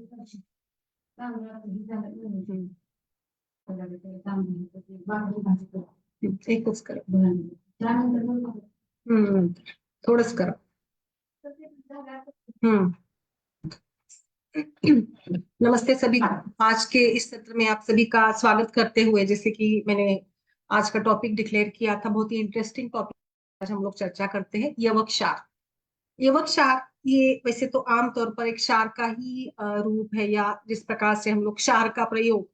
एक कुछ करो। थोड़ा सा करो। हम्म। नमस्ते सभी। आज के इस सत्र में आप सभी का स्वागत करते हुए, जैसे कि मैंने आज का टॉपिक डिक्लेयर किया था, बहुत ही इंटरेस्टिंग टॉपिक आज हम लोग चर्चा करते हैं, यवक क्षार। यवक क्षार ये वैसे तो आमतौर पर एक क्षार का ही रूप है, या जिस प्रकार से हम लोग क्षार का प्रयोग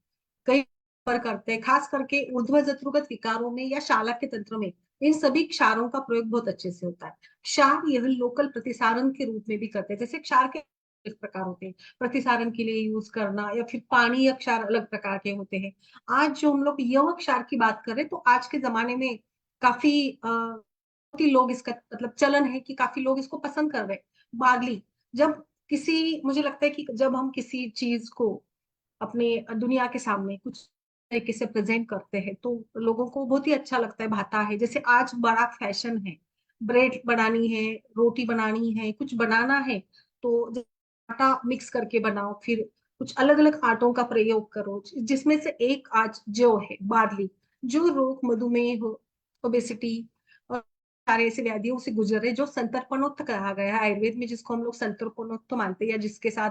कई पर करते हैं, खास करके ऊर्ध्वजत्रुगत विकारों में या शालक के तंत्र में इन सभी क्षारों का प्रयोग बहुत अच्छे से होता है। क्षार यह लोकल प्रतिसारण के रूप में भी करते हैं। जैसे क्षार के इस प्रकार होते हैं, प्रतिसारण के लिए यूज करना, या फिर पानी या क्षार अलग प्रकार के होते हैं। आज जो हम लोग यवक क्षार की बात कर रहे हैं, तो आज के जमाने में काफी ही लोग इसका मतलब चलन है कि काफी लोग इसको पसंद कर रहे हैं। बार्ली, जब किसी मुझे लगता है कि जब हम किसी चीज को अपने दुनिया के सामने कुछ तरीके से प्रेजेंट करते हैं, तो लोगों को बहुत ही अच्छा लगता है, भाता है। जैसे आज बड़ा फैशन है, ब्रेड बनानी है, रोटी बनानी है, कुछ बनाना है, तो आटा मिक्स करके बनाओ, फिर कुछ अलग अलग आटों का प्रयोग करो, जिसमें से एक आज जो है बार्ली, जो रोग मधुमेह, ओबेसिटी और सारे ऐसे व्याधियों से गुजर रहे, जो संतर्पणोत्थ कहा गया है आयुर्वेद में, जिसको हम लोग संतर्पणोत्थ मानते हैं, या जिसके साथ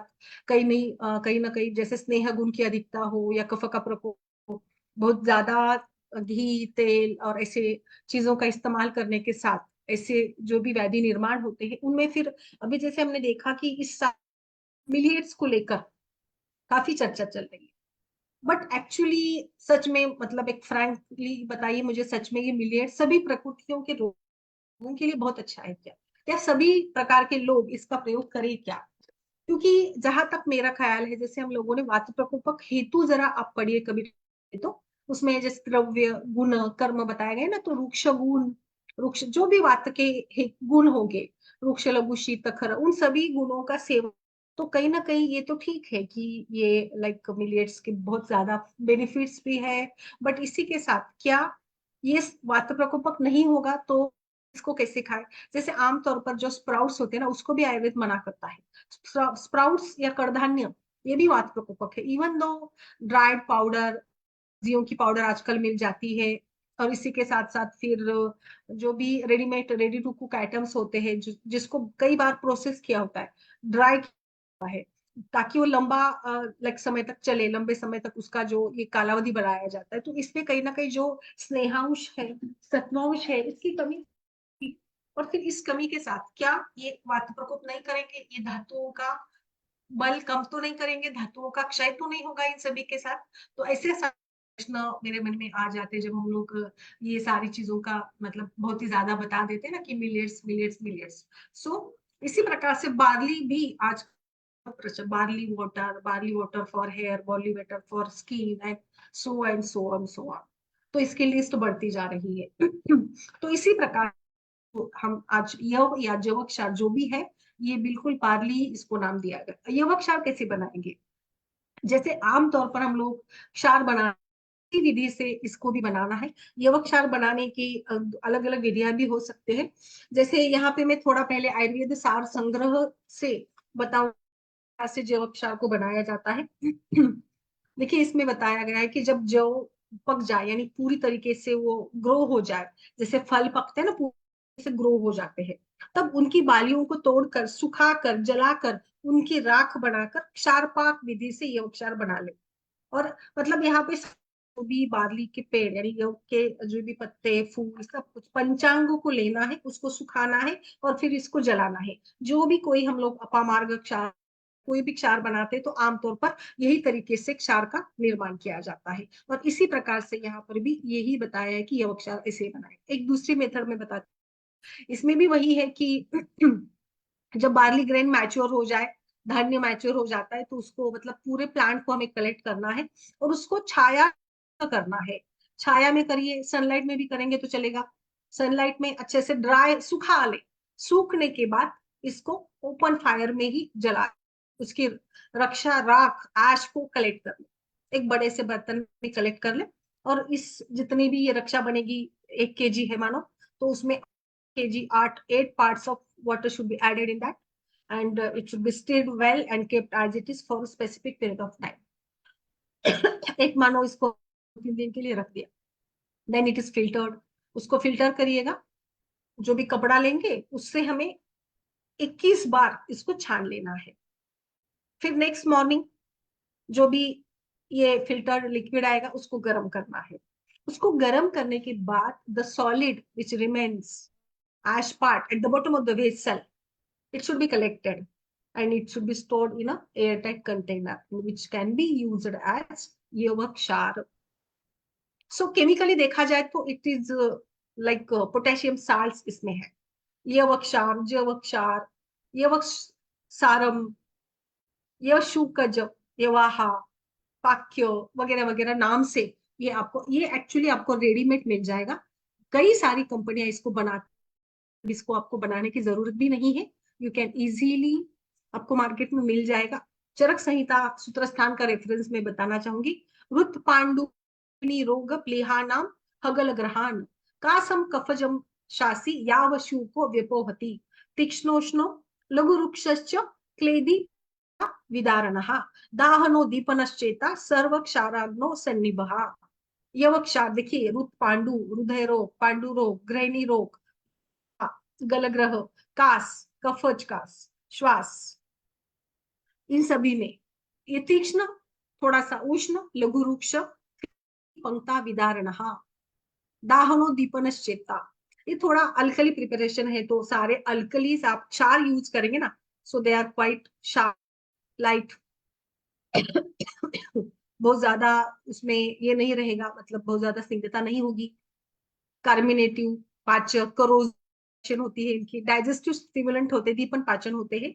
कहीं ना कहीं जैसे स्नेह गुण की अधिकता हो, या कफ का प्रकोप हो, बहुत ज्यादा घी तेल और ऐसे चीजों का इस्तेमाल करने के साथ ऐसे जो भी व्याधि निर्माण होते हैं, उनमें फिर अभी जैसे हमने देखा कि इस साल मिलियट्स को लेकर काफी चर्चा चल रही है। बट एक्चुअली सच में मतलब एक फ्रैंकली बताइए मुझे, सच में ये मिलियट सभी प्रकृतियों के रोगों के लिए बहुत अच्छा है क्या? क्या सभी प्रकार के लोग इसका प्रयोग करें क्या? क्योंकि जहां तक मेरा ख्याल है, जैसे हम लोगों ने वात प्रकोपक हेतु जरा आप पढ़िए कभी, तो उसमें जैसे द्रव्य गुण कर्म बताया गया ना, तो रुक्ष गुण, रुक्ष जो भी वात के गुण होंगे, रुक्ष लघु शीत खर, उन सभी गुणों का सेवन, तो कहीं ना कहीं ये तो ठीक है कि ये लाइक मिलियट्स के बहुत ज्यादा बेनिफिट्स भी है। बट इसी के साथ क्या ये वात प्रकोपक नहीं होगा तो इसको कैसे खाए? जैसे आमतौर पर जो स्प्राउट्स होते हैं ना, उसको भी आयुर्वेद मना करता है। स्प्राउट्स या कडधान्य ये भी वात प्रकोपक है, इवन दो ड्राइड पाउडर, सब्जियों की पाउडर आजकल मिल जाती है। और इसी के साथ साथ फिर जो भी readymade ready to cook items होते हैं, जिसको कई बार प्रोसेस किया होता है, ड्राई किया है, ताकि वो लंबा लाइक समय तक चले, लंबे समय तक उसका जो ये कालावधि बढ़ाया जाता है, तो इसमें कहीं ना कहीं जो स्नेहांश है, सत्वांश है, इसकी कमी। और फिर इस कमी के साथ क्या ये वात प्रकोप नहीं करेंगे? ये धातुओं का बल कम तो नहीं करेंगे? धातुओं का क्षय तो नहीं होगा इन सभी के साथ? तो ऐसे प्रश्न मेरे मन में आ जाते हैं जब हम लोग ये सारी चीजों का मतलब बहुत ही ज्यादा बता देते हैं ना कि मिलियट्स मिलियट्स मिलियट्स। सो इसी प्रकार से बार्ली भी आज, barley water for hair, barley water for skin, and so on. तो इसकी लिस्ट बढ़ती जा रही है। तो इसी प्रकार तो हम आज यव या जवक क्षार जो भी है, ये बिल्कुल पारली इसको नाम दिया गया। यवक क्षार कैसे बनाएंगे? जैसे आमतौर पर हम लोग क्षार बना विधि से इसको भी बनाना है। यवक क्षार बनाने की अलग अलग विधियां भी हो सकते हैं। जैसे यहाँ पे मैं थोड़ा पहले आयुर्वेद सार संग्रह से बताऊं कैसे जैविक क्षार को बनाया जाता है। देखिए, इसमें बताया गया है कि जब जौ पक जाए, यानी पूरी तरीके से वो ग्रो हो जाए, जैसे फल पकते हैं ना पूरी से ग्रो हो जाते हैं, तब उनकी बालियों को तोड़कर सुखाकर जलाकर उनकी राख बनाकर क्षार पाक विधि से ये उपचार बना ले। और मतलब यहाँ पे जो भी बार्ली के पेड़ यानी गेहूं के जो भी पत्ते फूल सब कुछ पंचांगों को लेना है, उसको सुखाना है और फिर इसको जलाना है। जो भी कोई हम लोग अपामार्ग क्षार, कोई भी क्षार बनाते हैं, तो आमतौर पर यही तरीके से क्षार का निर्माण किया जाता है। और इसी प्रकार से यहाँ पर भी यही बताया है कि यह क्षार ऐसे बनाए। एक दूसरी मेथड में बताते, इसमें भी वही है कि जब बार्ली ग्रेन मैच्योर हो जाए, धान्य मैच्योर हो जाता है, तो उसको मतलब पूरे प्लांट को हमें कलेक्ट करना है और उसको छाया करना है। छाया में करिए, सनलाइट में भी करेंगे तो चलेगा। सनलाइट में अच्छे से ड्राई सुखा ले, सूखने के बाद इसको ओपन फायर में ही जला, उसकी रक्षा राख ऐश को कलेक्ट कर ले, एक बड़े से बर्तन में कलेक्ट कर ले। और इस जितनी भी ये रक्षा बनेगी, 1 kg है मानो, तो उसमें kg 8 parts of water should be added in that. and it should be stirred well and kept as it is for a specific period of time. एक मानो इसको 3 दिन के लिए रख दिया, देन इट इज फिल्टर्ड, उसको फिल्टर करिएगा, जो भी कपड़ा लेंगे उससे हमें 21 बार इसको छान लेना है। फिर नेक्स्ट मॉर्निंग जो भी ये फिल्टर लिक्विड आएगा उसको गर्म करना है। उसको गर्म करने के बाद the solid which remains ash part at the bottom of the vessel, it should be collected and it should be stored in a airtight container which can be used as Yeovakshar. So chemically देखा जाए तो it is like potassium salts इसमें है, Yeovakshar, Jevakshar, Yevaksaram, Yevashukaj, Yevaha, पाक्यो वगैरह वगैरह नाम से ये एक्चुअली आपको रेडीमेड मिल जाएगा। कई सारी कंपनियां इसको बनाती, इसको आपको बनाने की जरूरत भी नहीं है, यू कैन इजीली आपको मार्केट में मिल जाएगा। चरक संहिता सूत्रस्थान का रेफरेंस में बताना चाहूंगी। रुत पांडु रोग प्लेहानाम हगल ग्रहान कासम कफजम शासी यावशु को व्यपोहति तीक्ष्णोष्णो लघु वृक्षश्च क्लेदी विदारणः दाहनो दीपनश्चेता सर्व क्षाराग्नो सन्निभः। यवक्षार देखिए, रुत पांडु हृदय रोग, पांडु रोग, ग्रहणी रोग, गलग्रह, कास कफज कास, श्वास, इन सभी में ये तीक्ष्ण, थोड़ा सा उष्ण, लघु रुक्ष, पंक्ता विदारणः, दाहनो दीपनश्चेता, ये थोड़ा अल्कली प्रिपरेशन है तो सारे अल्कलीज आप क्षार यूज करेंगे ना, so they are quite sharp light, बहुत ज्यादा उसमें ये नहीं रहेगा, मतलब बहुत ज्यादा स्निग्धता नहीं होगी, कार्मिनेटिव, पाचक, करोजन होती है इनकी, डाइजेस्टिव स्टिमुलेंट होते हैं, दीपन पाचन होते हैं।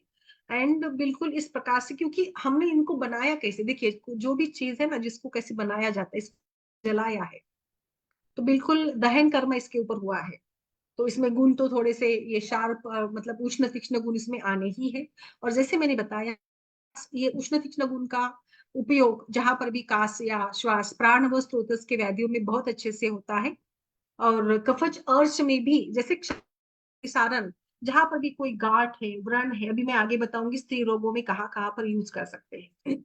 एंड बिल्कुल इस प्रकार से, क्योंकि हमने इनको बनाया कैसे, देखिए जो भी चीज है ना जिसको कैसे बनाया जाता है, इसको जलाया है तो बिल्कुल दहन कर्म इसके ऊपर हुआ है, तो इसमें गुण तो थोड़े से ये शार्प मतलब उष्ण तीक्ष्ण गुण इसमें आने ही है। और जैसे मैंने बताया ये उष्ण तीक्ष्ण गुण का उपयोग जहां पर भी कास या श्वास प्राण व स्रोतस के व्याधियों में बहुत अच्छे से होता है, और कफज अर्श में भी, जैसे सारण, जहां पर भी कोई गांठ है, व्रण है, अभी मैं आगे बताऊंगी स्त्री रोगों में कहाँ कहाँ पर यूज कर सकते हैं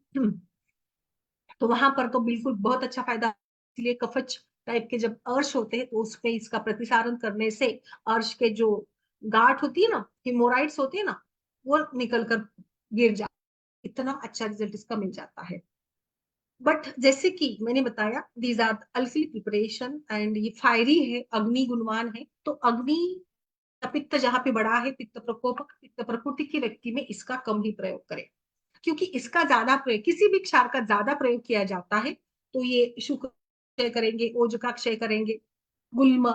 तो वहां पर तो बिल्कुल बहुत अच्छा फायदा। इसलिए कफच टाइप के जब अर्श होते हैं तो उसमें इसका प्रतिसारण करने से अर्श के जो गांठ होती है ना, हिमोराइड्स होते हैं ना, वो निकल कर गिर जाते, इतना अच्छा रिजल्ट इसका मिल जाता है। बट जैसे कि मैंने बताया दीज आर अल्फी प्रिपरेशन एंड ये फायरी है, अग्नि गुणवान है, तो अग्नि पित्त जहाँ पे बड़ा है, पित्त प्रकोप, पित्त प्रकृति के व्यक्ति में इसका कम ही प्रयोग करें, क्योंकि इसका ज्यादा प्रयोग, किसी भी क्षार का ज्यादा प्रयोग किया जाता है तो ये शुक्र क्षय करेंगे, ओज का क्षय करेंगे, गुल्म,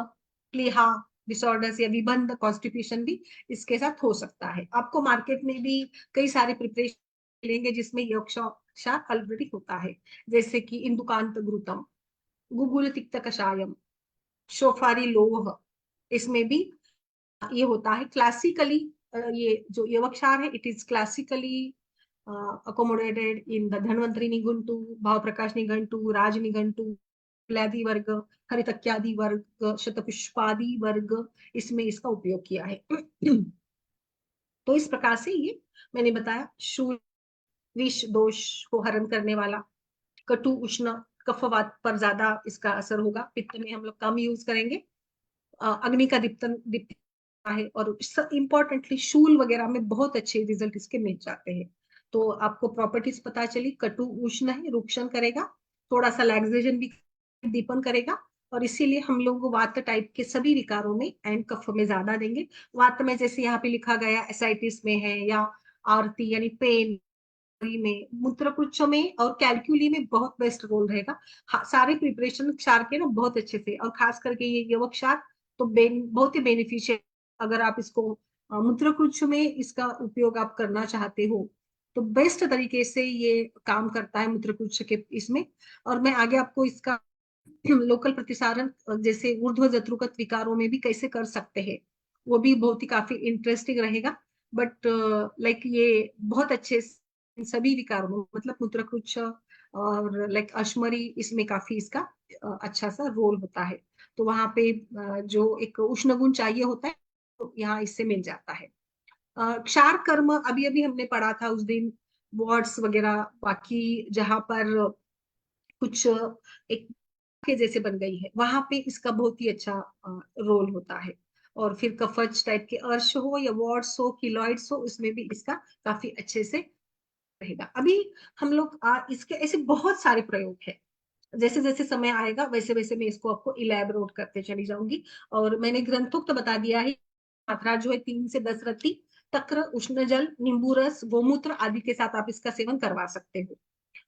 प्लीहा डिसऑर्डर्स या विबंध, कॉन्स्टिपेशन भी इसके साथ हो सकता है। आपको मार्केट में भी कई सारे प्रिपरेशन मिलेंगे जिसमें यह क्षार ऑलरेडी होता है, जैसे कि इंदुकांत घृतम, गुगुल तिक्त कषायम, शोफारी लोह, इसमें भी ये होता है। क्लासिकली ये जो यवक्षार है it is classically accommodated in the Dhanvantari Nighantu, भाव प्रकाश निघंटु, राज निघंटु, लादी वर्ग, हरितक्यादि वर्ग, शतपुष्पादि वर्ग, इसमें इसका उपयोग किया है तो इस प्रकार से ये मैंने बताया शूल विष दोष को हरण करने वाला, कटु उष्ण कफवात पर ज्यादा इसका असर होगा, पित्त में हम लोग कम यूज करेंगे, अग्नि का दीप्त है, और इम्पोर्टेंटली शूल वगैरह में बहुत अच्छे रिजल्ट इसके मिल जाते हैं। तो आपको प्रॉपर्टीज पता चली, कटु उष्ण है, रुक्षण करेगा, थोड़ा सा लैक्सेशन भी, दीपन करेगा, और इसीलिए हम लोग वात टाइप के सभी विकारों में एंड कफ में ज्यादा देंगे। वात में जैसे यहाँ पे लिखा गया एसाइटिस में है, या आरती यानी पेन में, मूत्रपुच्छ में और कैलक्यूली में बहुत बेस्ट रोल रहेगा। सारे प्रिपरेशन क्षार के ना बहुत अच्छे से, और खास करके ये यवक क्षार तो बहुत ही बेनिफिशियल, अगर आप इसको मूत्रपुच्छ में इसका उपयोग आप करना चाहते हो तो बेस्ट तरीके से ये काम करता है मूत्रपुच्छ के इसमें। और मैं आगे आपको इसका लोकल प्रतिसारण जैसे ऊर्ध्व जत्रुकत विकारों में भी कैसे कर सकते हैं वो भी बहुत ही काफी इंटरेस्टिंग रहेगा। बट लाइक ये बहुत अच्छे सभी विकारों में, मतलब मूत्रकुच्छ और लाइक अश्मरी, इसमें काफी इसका अच्छा सा रोल होता है। तो वहां पे जो एक उष्ण गुण चाहिए होता है तो यहाँ इससे मिल जाता है। क्षार कर्म अभी अभी हमने पढ़ा था उस दिन, वार्ड्स वगैरह, बाकी जहां पर कुछ एक के जैसे बन गई है वहां पे इसका बहुत ही अच्छा रोल होता है। और फिर कफज टाइप के अर्श हो या वार्ड्स हो, किलॉइड्स हो, उसमें भी इसका काफी अच्छे से रहेगा। अभी हम लोग इसके ऐसे बहुत सारे प्रयोग है, जैसे जैसे समय आएगा वैसे वैसे मैं इसको आपको इलेबोरेट करते चली जाऊंगी। और मैंने ग्रंथों तो बता दिया है, मात्रा जो है 3 से 10 रत्ती, तक्र, उष्ण जल, नींबू रस, गोमूत्र आदि के साथ आप इसका सेवन करवा सकते हो।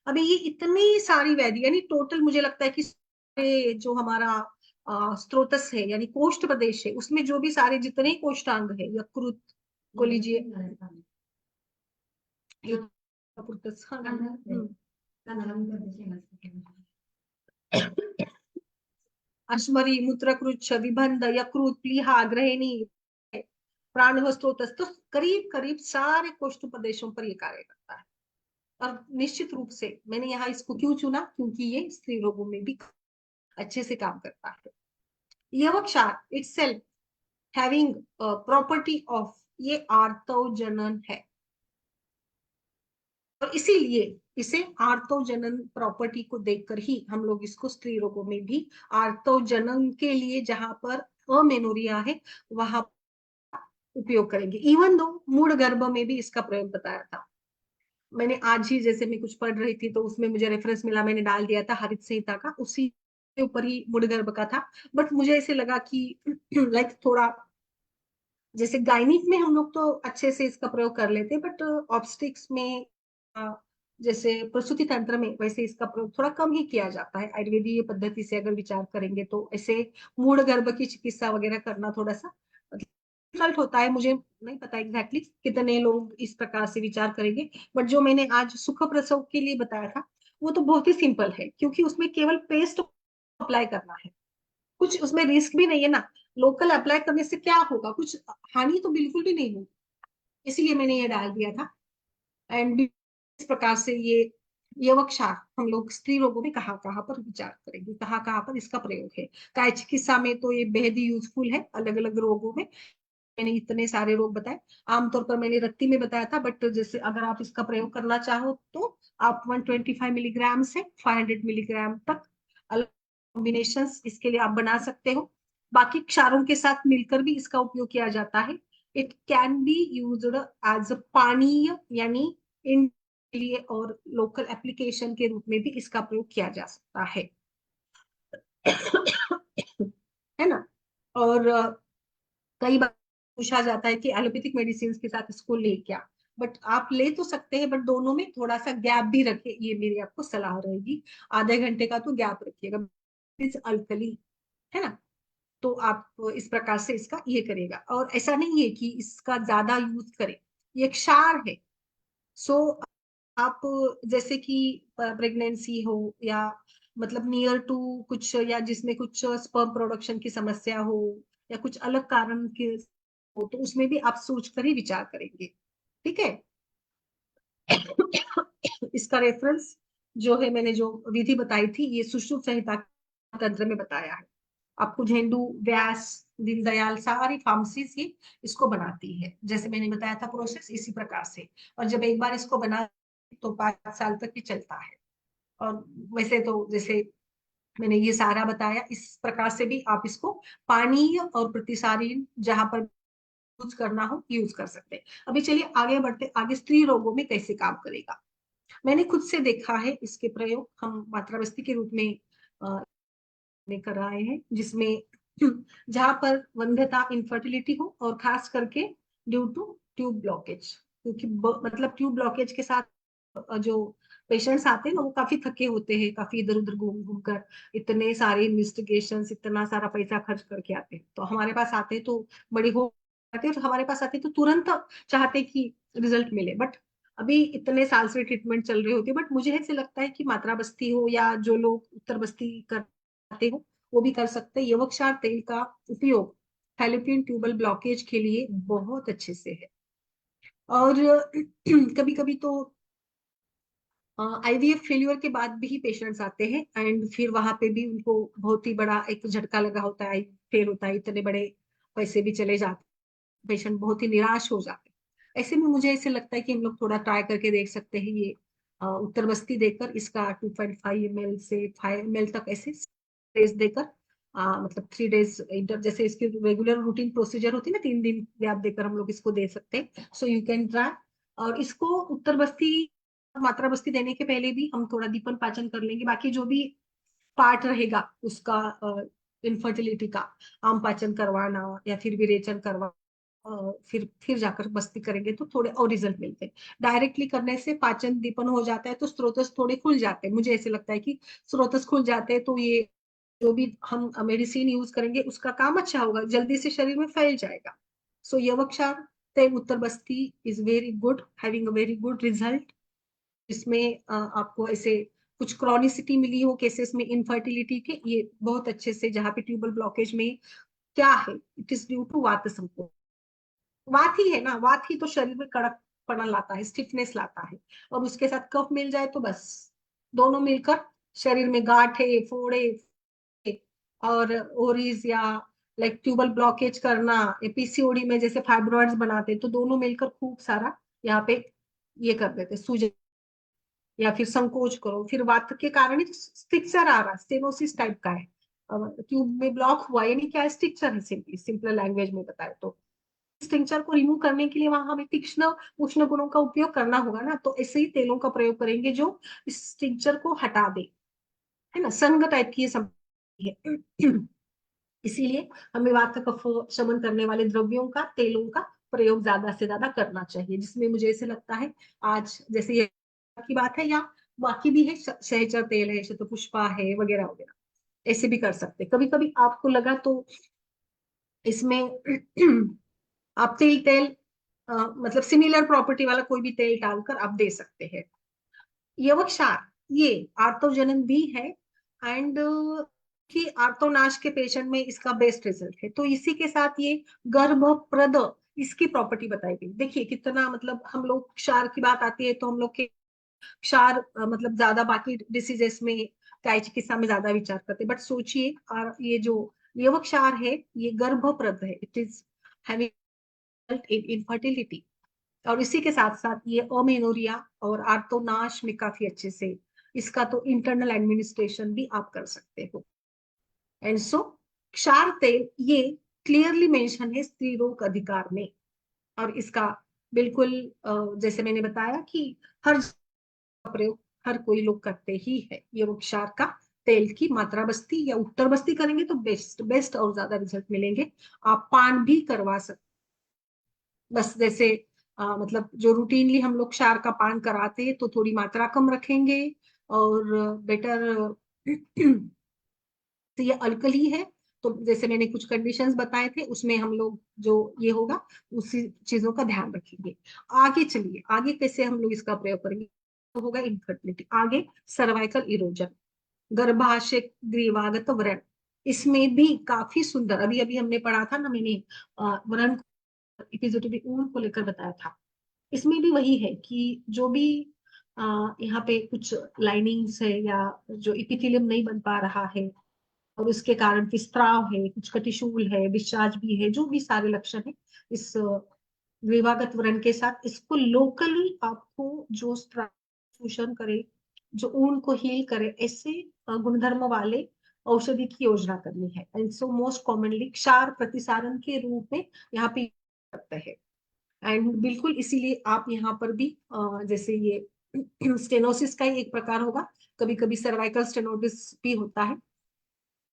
अभी ये इतनी सारी वैधि, यानी टोटल मुझे लगता है कि जो हमारा स्त्रोतस है यानी कोष्ठ प्रदेश है, उसमें जो भी सारे जितने कोष्ठांग है, यकृत को लीजिए, अश्मरी, मूत्रकृच्छ, विबंध, यकृत, प्लीहा, ग्रहिणी, प्राण स्त्रोतस, तो करीब करीब सारे कोष्ठ प्रदेशों पर ये कार्य करता है। और निश्चित रूप से मैंने यहाँ इसको क्यों चुना, क्योंकि ये स्त्री रोगों में भी अच्छे से काम करता है। यवक्षार इटसेल्फ हैविंग प्रॉपर्टी ऑफ, ये आर्तवजनन है, और इसीलिए इसे आर्तवजनन प्रॉपर्टी को देखकर ही हम लोग इसको स्त्री रोगों में भी आर्तवजनन के लिए, जहां पर अमेनोरिया है वहां उपयोग करेंगे। इवन दो मूड गर्भ में भी इसका प्रयोग बताया था। मैंने आज ही जैसे मैं कुछ पढ़ रही थी तो उसमें मुझे रेफरेंस मिला, मैंने डाल दिया था हरित संहिता का, उसी के ऊपर ही मूड गर्भ का था। बट मुझे ऐसे लगा कि लाइक थोड़ा, जैसे गायनिक में हम लोग तो अच्छे से इसका प्रयोग कर लेते हैं, बट ऑब्स्टिक्स में जैसे प्रसूति तंत्र में वैसे इसका प्रयोग थोड़ा कम ही किया जाता है। आयुर्वेदीय पद्धति से अगर विचार करेंगे तो ऐसे मूढ़ गर्भ की चिकित्सा वगैरह करना थोड़ा सा डिफिकल्ट होता है। मुझे नहीं पता एग्जैक्टली कितने लोग इस प्रकार से विचार करेंगे, बट जो मैंने आज सुख प्रसव के लिए बताया था वो तो बहुत ही सिंपल है, क्योंकि उसमें केवल पेस्ट अप्लाई करना है, कुछ उसमें रिस्क भी नहीं है ना। लोकल अप्लाई करने से क्या होगा, कुछ हानि तो बिल्कुल भी नहीं होगी, इसलिए मैंने ये डाल दिया था। एंड इस प्रकार से ये वक्षार हम लोग स्त्री रोगों में कहाँ कहाँ पर विचार करेंगे, कहाँ कहाँ पर इसका प्रयोग है। काय चिकित्सा में तो ये बेहद ही यूजफुल है, अलग अलग रोगों में। मैंने इतने सारे रोग बताए, आमतौर पर मैंने रक्ति में बताया था, बट जैसे अगर आप इसका प्रयोग करना चाहो तो आप 125 मिलीग्राम से 500 मिलीग्राम तक अलग कॉम्बिनेशन इसके लिए आप बना सकते हो। बाकी क्षारों के साथ मिलकर भी इसका उपयोग किया जाता है। It can be used as a पानीय, यानी इन लिए, और लोकल एप्लीकेशन के रूप में भी इसका प्रयोग किया जा सकता है। है ना। और कई बार पूछा जाता है कि एलोपैथिक मेडिसिन के साथ इसको ले क्या, बट आप ले तो सकते हैं, बट दोनों में थोड़ा सा गैप भी रखे, ये मेरी आपको सलाह रहेगी। आधे घंटे का तो गैप रखिएगा, इस अल्कली, है ना। तो आप इस प्रकार से इसका ये करेगा, और ऐसा नहीं है कि इसका ज्यादा यूज करें, ये क्षार है। सो आप जैसे कि प्रेगनेंसी हो, या मतलब नियर टू कुछ, या जिसमें कुछ स्पर्म प्रोडक्शन की समस्या हो, या कुछ अलग कारण के हो, तो उसमें भी आप सोच कर ही विचार करेंगे। ठीक है। इसका रेफरेंस जो है, मैंने जो विधि बताई थी, ये सुश्रुत संहिता तंत्र में बताया है। आपको झेंडू, व्यास, दीनदयाल सारी फार्मेसीज ही इसको बनाती है, जैसे मैंने बताया था प्रोसेस इसी प्रकार से। और जब एक बार इसको बना तो 5 साल तक ही चलता है। और वैसे तो जैसे मैंने ये सारा बताया, इस प्रकार से भी आप इसको पानीय और प्रतिसारीन जहां पर यूज करना हो यूज कर सकते हैं। अभी चलिए आगे बढ़ते, आगे स्त्री रोगों में कैसे काम करेगा। मैंने खुद से देखा है इसके प्रयोग, हम मात्रावस्थी के रूप में कर आए हैं, जिसमें जहां पर वंध्यता, इनफर्टिलिटी हो, और खास करके ड्यू टू ट्यूब ब्लॉकेज, क्योंकि मतलब ट्यूब ब्लॉकेज के साथ जो पेशेंट्स आते हैं ना वो काफी थके होते हैं, काफी इधर उधर घूम घूम कर, इतने सारे इन्वेस्टिगेशन, इतना सारा पैसा खर्च करके आते हैं, तो हमारे पास आते हैं तो बड़ी हो आते हैं, तो हमारे पास आते हैं तो तुरंत चाहते हैं कि रिजल्ट मिले। बट अभी इतने साल से ट्रीटमेंट चल रही होती है, बट मुझे ऐसे लगता है कि मात्रा बस्ती हो या जो लोग उत्तर बस्ती करते हो वो भी कर सकते हैं। यवक्षार तेल का उपयोग फैलोपियन ट्यूबल ब्लॉकेज के लिए बहुत अच्छे से है। और कभी कभी तो आईवीएफ फेल्यूर के बाद भी पेशेंट्स आते हैं, एंड फिर वहां पे भी उनको बहुत ही बड़ा एक झटका लगा होता है, फेल होता है, इतने बड़े पैसे भी चले जाते, पेशेंट बहुत ही निराश हो जाते हैं। ऐसे में मुझे ऐसे लगता है कि हम लोग थोड़ा ट्राई करके देख सकते हैं ये उत्तर बस्ती देकर इसका 2.5 ml से 5 ml तक ऐसे डेज देकर मतलब 3 डेज इंटर, जैसे इसकी रेगुलर रूटीन प्रोसीजर होती है ना, 3 दिन गैप देकर हम लोग इसको दे सकते हैं। So you can try. और इसको उत्तर बस्ती मात्रा बस्ती देने के पहले भी हम थोड़ा दीपन पाचन कर लेंगे, बाकी जो भी पार्ट रहेगा उसका इनफर्टिलिटी का, आम पाचन करवाना या फिर विरेचन करवाना, फिर जाकर बस्ती करेंगे तो थोड़े और रिजल्ट मिलते हैं। डायरेक्टली करने से पाचन दीपन हो जाता है तो स्रोतस थोड़े खुल जाते हैं, मुझे ऐसे लगता है कि स्रोतस खुल जाते हैं तो ये जो भी हम मेडिसिन यूज करेंगे उसका काम अच्छा होगा, जल्दी से शरीर में फैल जाएगा। सो यवक्षार तेल उत्तर बस्ती is very good, having a very good result. इसमें आपको ऐसे कुछ क्रॉनिसिटी मिली हो केसेस में इनफर्टिलिटी के, ये बहुत अच्छे से, जहाँ पे ट्यूबल ब्लॉकेज में क्या है, इट इज ड्यू टू वात संकोच। वात ही है ना, वात ही तो शरीर में कड़कपना लाता है, स्टिफनेस लाता है, और उसके साथ कफ मिल जाए तो बस दोनों मिलकर शरीर में गांठे फोड़े और ओरीज या लाइक ट्यूबल ब्लॉकेज करना, या पीसीओडी में जैसे फाइब्रॉइड्स बनाते तो दोनों मिलकर खूब सारा यहाँ पे ये कर देते, सूजन या फिर संकोच करो, फिर वात के कारण ही स्ट्रिक्चर आ रहा, स्टेनोसिस टाइप का है, ट्यूब में ब्लॉक हुआ, यानी क्या स्ट्रिक्चर है, सिंपली सिंपल लैंग्वेज में बताए तो स्ट्रिक्चर को रिमूव करने के लिए वहां हमें तीक्ष्ण उष्ण गुणों का उपयोग करना होगा ना, तो ऐसे ही तेलों का प्रयोग करेंगे जो इस स्ट्रिक्चर को हटा दे, है ना, संघ टाइप की ये सब है। इसीलिए हमें वात का कफ शमन करने वाले द्रव्यों का, तेलों का प्रयोग ज्यादा से ज्यादा करना चाहिए, जिसमें मुझे ऐसे लगता है आज जैसे ये की बात है, या बाकी भी है, सहचर तेल है, शतपुष्पा है, वगैरह वगैरह, ऐसे भी कर सकते हैं। कभी कभी आपको लगा तो इसमें आप तिल तेल मतलब सिमिलर प्रॉपर्टी वाला कोई भी तेल डालकर आप दे सकते हैं। यवक्षार ये आर्तोजनन भी है, एंड कि आर्तोनाश के पेशेंट में इसका बेस्ट रिजल्ट है, तो इसी के साथ ये गर्भप्रद इसकी प्रॉपर्टी बताई गई। देखिए कितना, मतलब हम लोग क्षार की बात आती है तो हम लोग के क्षार मतलब ज्यादा बाकी डिसीजेस में, काय चिकित्सा में ज्यादा विचार करते हैं, बट सोचिए ये जो यवक्षार है ये गर्भप्रद है, it is having in infertility, और इसी के साथ साथ ये अमेनोरिया और आर्तोनाश में काफी अच्छे से, इसका तो इंटरनल एडमिनिस्ट्रेशन भी आप कर सकते हो। एंड सो क्षार तेल ये क्लियरली मेंशन है स्त्री रोग अधिकार में, और इसका बिल्कुल जैसे मैंने बताया कि हर प्रयोग हर कोई लोग करते ही है। ये वो क्षार का तेल की मात्रा बस्ती या उत्तर बस्ती करेंगे तो बेस्ट बेस्ट और ज्यादा रिजल्ट मिलेंगे। आप पान भी करवा सकते, बस जैसे मतलब जो रूटीनली हम लोग क्षार का पान कराते हैं तो थोड़ी मात्रा कम रखेंगे, और बेटर तो ये अल्कली है, तो जैसे मैंने कुछ कंडीशंस बताए थे उसमें हम लोग जो ये होगा उसी चीजों का ध्यान रखेंगे। आगे चलिए, आगे कैसे हम लोग इसका प्रयोग करेंगे, तो होगा इनफर्टिलिटी, आगे सर्वाइकल इरोजन, गर्भाशय ग्रीवागत व्रण, इसमें भी काफी सुंदर, अभी अभी हमने पढ़ा था ना, मैंने व्रण एपिजोटोमी ऊन को लेकर बताया था, इसमें भी वही है कि जो भी यहाँ पे कुछ लाइनिंग्स है या जो इपिथेलियम नहीं बन पा रहा है, और उसके कारण स्त्राव है, कुछ कटिशूल है, डिस्चार्ज भी है, जो भी सारे लक्षण है इस विवागत व्रण के साथ, इसको लोकली आपको जो स्त्राव शोषण करे, जो ऊन को हील करे, ऐसे गुणधर्म वाले औषधि की योजना करनी है। एंड सो मोस्ट कॉमनली क्षार प्रतिसारण के रूप में यहाँ पे करते हैं। एंड बिल्कुल इसीलिए आप यहाँ पर भी जैसे ये स्टेनोसिस का ही एक प्रकार होगा, कभी कभी सर्वाइकल स्टेनोसिस भी होता है,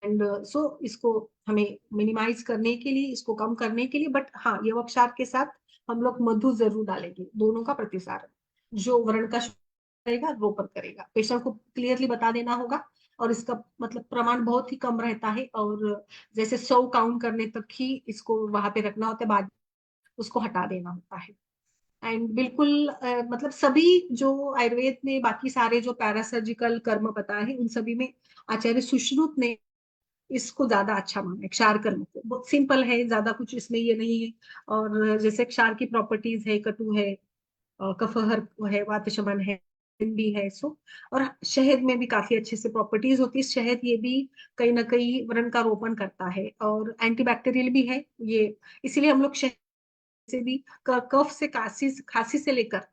एंड सो इसको हमें मिनिमाइज करने के लिए, इसको कम करने के लिए, बट हाँ यवक्षार के साथ हम लोग मधु जरूर डालेंगे, दोनों का प्रतिसारण जो व्रण का करेगा रोपर करेगा, पेशेंट को क्लियरली बता देना होगा, और इसका मतलब प्रमाण बहुत ही कम रहता है, और जैसे 100 काउंट करने तक ही इसको वहां पे रखना होता है, बाद उसको हटा देना होता है। एंड बिल्कुल मतलब सभी जो आयुर्वेद में बाकी सारे जो पैरासर्जिकल कर्म बताए हैं उन सभी में आचार्य सुश्रुत ने इसको ज्यादा अच्छा माना है, क्षार कर्म को, बहुत सिंपल है, ज्यादा कुछ इसमें ये नहीं है। और जैसे क्षार की प्रॉपर्टीज है, कटु है, कफहर है, वात शमन है, भी है, सो और शहद में भी काफी अच्छे से प्रॉपर्टीज होती है, शहद ये भी कहीं ना कहीं व्रण का रोपण करता है, और एंटीबैक्टीरियल भी है ये, इसीलिए हम लोग शहद से भी कफ से खांसी से लेकर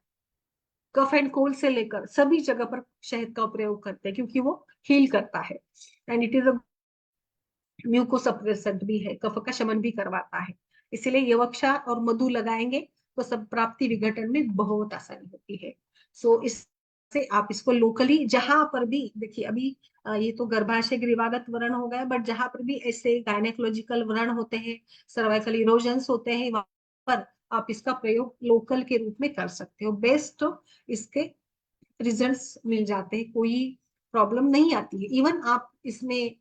कफ एंड कोल्ड से लेकर सभी जगह पर शहद का प्रयोग करते हैं, क्योंकि वो हील करता है एंड इट इज अ म्यूकोसप्रेसेंट भी है, कफ का शमन भी करवाता है। इसीलिए यवक्षार और मधु लगाएंगे तो सब प्राप्ति विघटन में बहुत आसानी होती है। सो इससे आप इसको लोकली जहां पर भी देखिए, अभी ये तो गर्भाशय ग्रीवागत व्रण हो गया, बट जहां पर भी ऐसे गायनेकोलॉजिकल व्रण होते हैं, सर्वाइकल इरोजन्स होते हैं, वहां पर आप इसका प्रयोग लोकल के रूप में कर सकते हो। बेस्ट इसके रिजल्ट्स मिल जाते हैं, कोई प्रॉब्लम नहीं आती है। इवन आप इसमें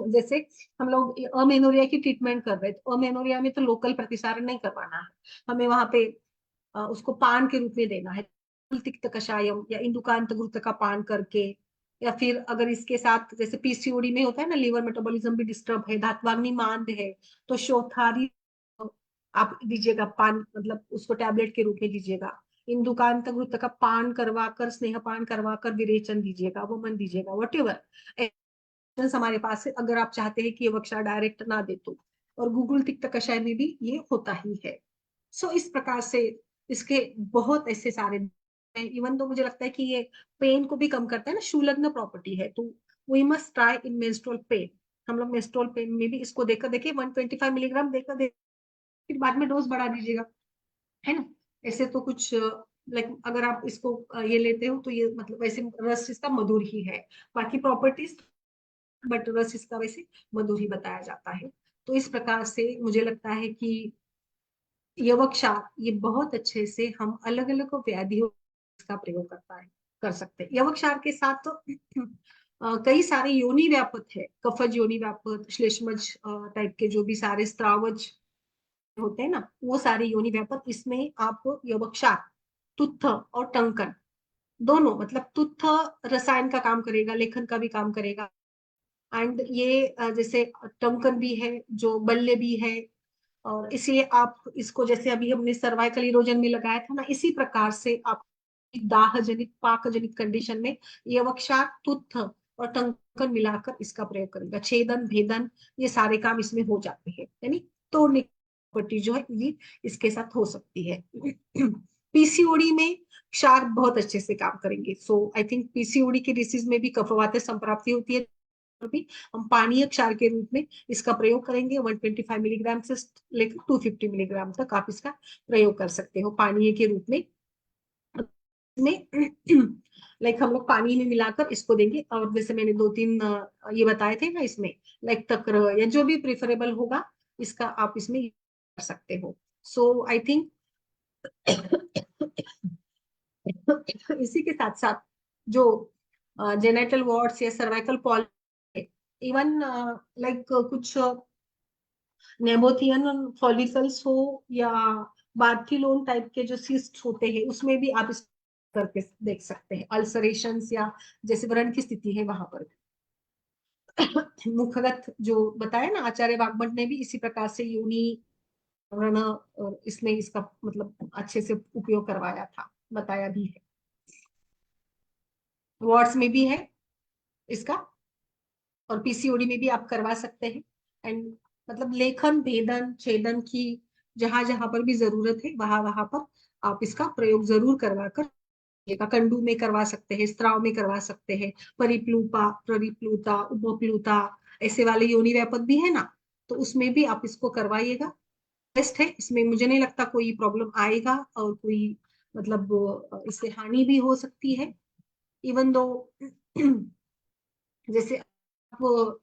जैसे हम लोग अमेनोरिया की ट्रीटमेंट कर रहे थे, तो अमेनोरिया में तो लोकल प्रतिसारण नहीं करवाना है, हमें वहां पे उसको पान के रूप में देना है, तिक्त कषायम या इंदुकांत घृत का पान करके, या फिर अगर इसके साथ जैसे पीसीओडी में होता है ना, लीवर मेटाबॉलिज्म भी डिस्टर्ब है, धात्वाग्नि मांद है, तो शोथारी आप दीजिएगा पान, मतलब उसको टैबलेट के रूप में दीजिएगा। इंदुकांत घृत का पान करवा कर, स्नेह पान करवा कर विरेचन दीजिएगा, वो मन दीजिएगा, वट एवर हमारे पास है। अगर आप चाहते हैं कि ये वक्षा डायरेक्ट ना दे तो, और गूगल तिक्त कषाय में भी ये होता ही है। सो इस प्रकार से इसके बहुत ऐसे सारे, इवन तो मुझे लगता है कि ये पेन को भी कम करता है ना, शूलग्न प्रॉपर्टी है, तो we must try in menstrual pain. हम लोग मेंस्ट्रुअल पेन में भी इसको देकर देखिए, 125 मिलीग्राम देकर देख, फिर बाद में डोज बढ़ा दीजिएगा, है ना। ऐसे तो कुछ लाइक अगर आप इसको ये लेते हो तो ये मतलब वैसे रस इसका मधुर ही है, बाकी प्रॉपर्टीज, बट रस इसका वैसे मधुर ही बताया जाता है। तो इस प्रकार से मुझे लगता है कि यवक्षार ये बहुत अच्छे से हम अलग अलग व्याधियों इसका प्रयोग करता है, कर सकते हैं। यवक्षार के साथ तो कई सारे योनि व्यापक है, कफज योनि व्यापक, श्लेष्मज टाइप के जो भी सारे स्त्रावज होते हैं ना, वो सारे योनि व्यापक, इसमें आप यवक्षार, तुत्थ और टंकन दोनों, मतलब तुत्थ रसायन का काम करेगा, लेखन का भी काम करेगा, एंड ये जैसे टंकन भी है जो बल्ले भी है, और इसलिए आप इसको जैसे अभी हमने सर्वाइकल इरोजन में लगाया था ना, इसी प्रकार से आप दाह जनित पाक जनित कंडीशन में यवक्षार, तुत्थ और टंकन मिलाकर इसका प्रयोग करेगा। छेदन भेदन ये सारे काम इसमें हो जाते हैं, यानी तोड़ने की प्रॉपर्टी जो है ये इसके साथ हो सकती है। पीसीओडी में क्षार बहुत अच्छे से काम करेंगे। सो आई थिंक पीसीओडी के डिसीज में भी कफवात संप्राप्ति होती है, भी हम पानीय क्षार के रूप में इसका प्रयोग करेंगे। 125 मिलीग्राम से लेकर 250 मिलीग्राम तक आप इसका प्रयोग कर सकते हो पानीय के रूप में। लाइक हम लोग पानी में मिलाकर इसको देंगे, और जैसे मैंने 2-3 ये बताए थे ना इसमें, लाइक तक्र या जो भी प्रिफरेबल होगा इसका आप इसमें कर सकते हो। सो आई थिंक इसी के साथ साथ जो जेनेटल वार्ड्स या सर्वाइकल पॉल, इवन लाइक कुछ नेबोथियन फॉलिकल्स हो या बार्थिलोन टाइप के जो सिस्ट होते हैं, उसमें भी आप इस करके देख सकते हैं, अल्सरेशन या जैसे व्रण की स्थिति है वहां पर। मुखगत जो बताया ना आचार्य वाग्भट ने भी इसी प्रकार से योनि व्रण और इसमें इसका मतलब अच्छे से उपयोग करवाया था, बताया भी है। वार्ड्स में भी है इसका, और पीसीओडी में भी आप करवा सकते हैं। एंड मतलब लेखन भेदन छेदन की जहां जहां पर भी जरूरत है वहां वहां पर आप इसका प्रयोग जरूर करवा कर, कंडू में करवा सकते हैं, स्त्राव में करवा सकते हैं, परिप्लूपा, प्ररिप्लूता, उपप्लूता ऐसे वाले योनि व्यापक भी है ना, तो उसमें भी आप इसको करवाइएगा। बेस्ट है, इसमें मुझे नहीं लगता कोई प्रॉब्लम आएगा, और कोई मतलब इससे हानि भी हो सकती है। इवन दो जैसे आप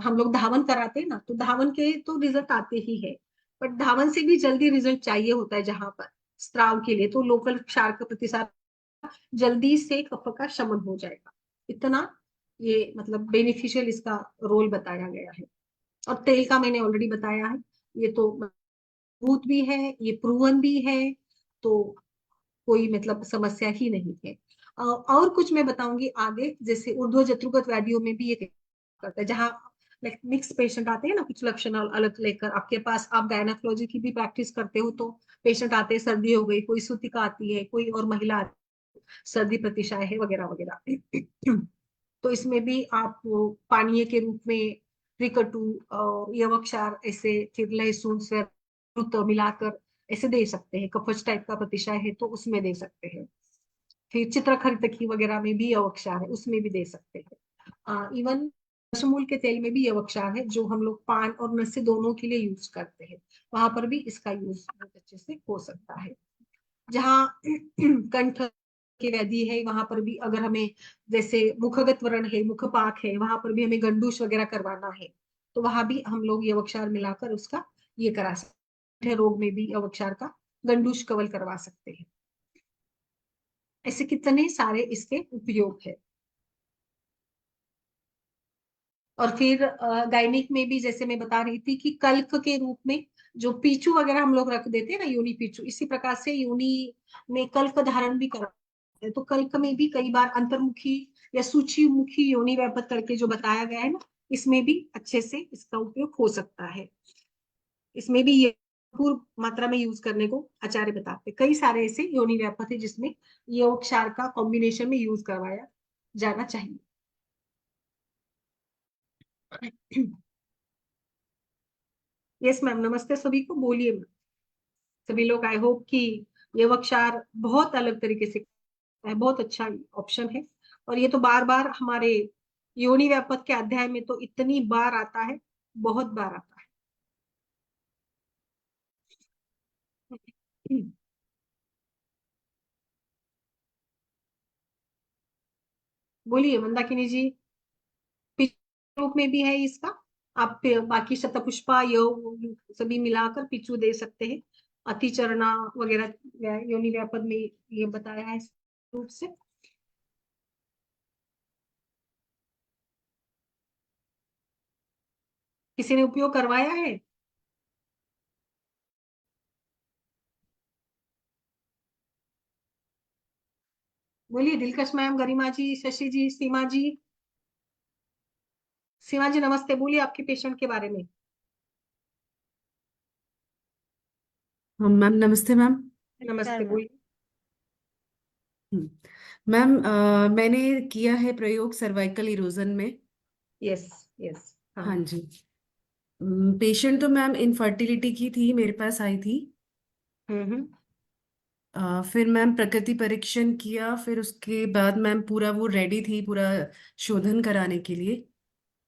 हम लोग धावन कराते हैं ना, तो धावन के तो रिजल्ट आते ही है, बट धावन से भी जल्दी रिजल्ट चाहिए होता है जहां पर स्त्राव के लिए, तो लोकल क्षार का प्रतिसाद जल्दी से कफ का शमन हो जाएगा, इतना ये मतलब बेनिफिशियल इसका रोल बताया गया है। और तेल का मैंने ऑलरेडी बताया है, ये तो भूत भी है, ये प्रूवन भी है, तो कोई मतलब समस्या ही नहीं है। और कुछ मैं बताऊंगी आगे, जैसे ऊर्ध्व जत्रुगत व्याधियों में भी ये करता है, जहाँ लाइक मिक्स पेशेंट आते हैं ना, कुछ लक्षण अलग लेकर आपके पास, आप गायनाकोलॉजी की भी प्रैक्टिस करते हो, तो पेशेंट आते हैं, सर्दी हो गई, कोई सूतिका आती है, कोई और महिला सर्दी प्रतिशाय है वगैरह वगैरह। तो इसमें भी आप पानीय के रूप में त्रिकटु, यवक्षार ऐसे, फिर लहसुन, तो मिलाकर ऐसे दे सकते हैं। कफज टाइप का प्रतिशय है तो उसमें दे सकते हैं। फिर चित्रखरितकी वगैरह में भी यवक्षार है, उसमें भी दे सकते हैं। इवन दशमूल के तेल में भी यवक्षार है, जो हम लोग पान और नशे दोनों के लिए यूज करते हैं, वहां पर भी इसका यूज बहुत अच्छे से हो सकता है। जहाँ कंठ की व्याधि है वहां पर भी अगर हमें, जैसे मुखगत व्रण है, मुखपाक है, वहां पर भी हमें गंडूश वगैरह करवाना है, तो वहां भी हम लोग यवक्षार मिलाकर उसका ये करा सकते हैं। रोग में भी यवक्षार का गंडूश कवल करवा सकते हैं। ऐसे कितने सारे इसके उपयोग है। और फिर गायनिक में भी जैसे मैं बता रही थी कि कल्क के रूप में जो पीचू वगैरह हम लोग रख देते हैं ना, योनि पीचू, इसी प्रकार से योनि में कल्क धारण भी करते हैं। तो कल्क में भी कई बार अंतर्मुखी या सूचीमुखी योनि व्यापक करके जो बताया गया है ना, इसमें भी अच्छे से इसका उपयोग हो सकता है। इसमें भी ये पूर्ण मात्रा में यूज करने को आचार्य बताते हैं। कई सारे ऐसे योनि व्यापक है जिसमें योग क्षार का कॉम्बिनेशन में यूज करवाया जाना चाहिए। यस मैम, नमस्ते सभी को, बोलिए मैम। सभी लोग, आई होप कि ये वक्षार बहुत अलग तरीके से है, बहुत अच्छा ऑप्शन है। और ये तो बार बार हमारे योनि व्यापक के अध्याय में तो इतनी बार आता है, बहुत बार आता है। बोलिए मंदाकिनी जी। पिछू रूप में भी है इसका। आप बाकी शतपुष्पा सभी मिलाकर पिचू दे सकते हैं। अतिचरना वगैरह योनि व्यापक में ये बताया है इस रूप से। किसी ने उपयोग करवाया है? बोलिए दिलकश मैम, गरिमा जी, शशि जी, सीमा जी। सीमा जी नमस्ते, बोलिए आपके पेशेंट के बारे में। हाँ मैम, नमस्ते मैम। नमस्ते, बोलिए। हम्म, मैम मैंने किया है प्रयोग सर्वाइकल इरोजन में। यस, यस, हाँ। हाँ जी। पेशेंट तो मैम इनफर्टिलिटी की थी, मेरे पास आई थी। हम्म। फिर मैम प्रकृति परीक्षण किया, फिर उसके बाद मैम पूरा वो रेडी थी पूरा शोधन कराने के लिए।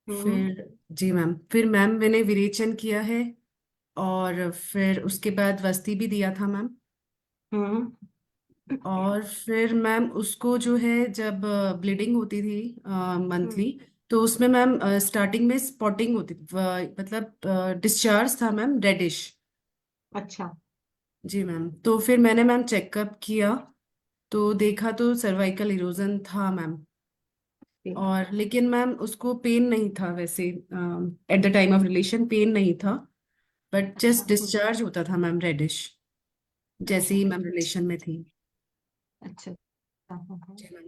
हम्म। फिर जी मैम, फिर मैम मैंने विरेचन किया है, और फिर उसके बाद वस्ती भी दिया था मैम। हम्म। और फिर मैम उसको जो है, जब ब्लीडिंग होती थी हम्म। मंथली, तो उसमें मैम स्टार्टिंग में स्पॉटिंग होती थी, मतलब डिस्चार्ज था मैम रेडिश। अच्छा। जी मैम, तो फिर मैंने मैम चेकअप किया, तो देखा तो सर्वाइकल इरोजन था मैम। और लेकिन मैम उसको पेन नहीं था वैसे, at the time of relation pain नहीं था, बट अच्छा। जस्ट डिस्चार्ज होता था मैम रेडिश, जैसे अच्छा। ही मैम रिलेशन में थी। अच्छा। हाँ, हाँ, हाँ। जी मैम।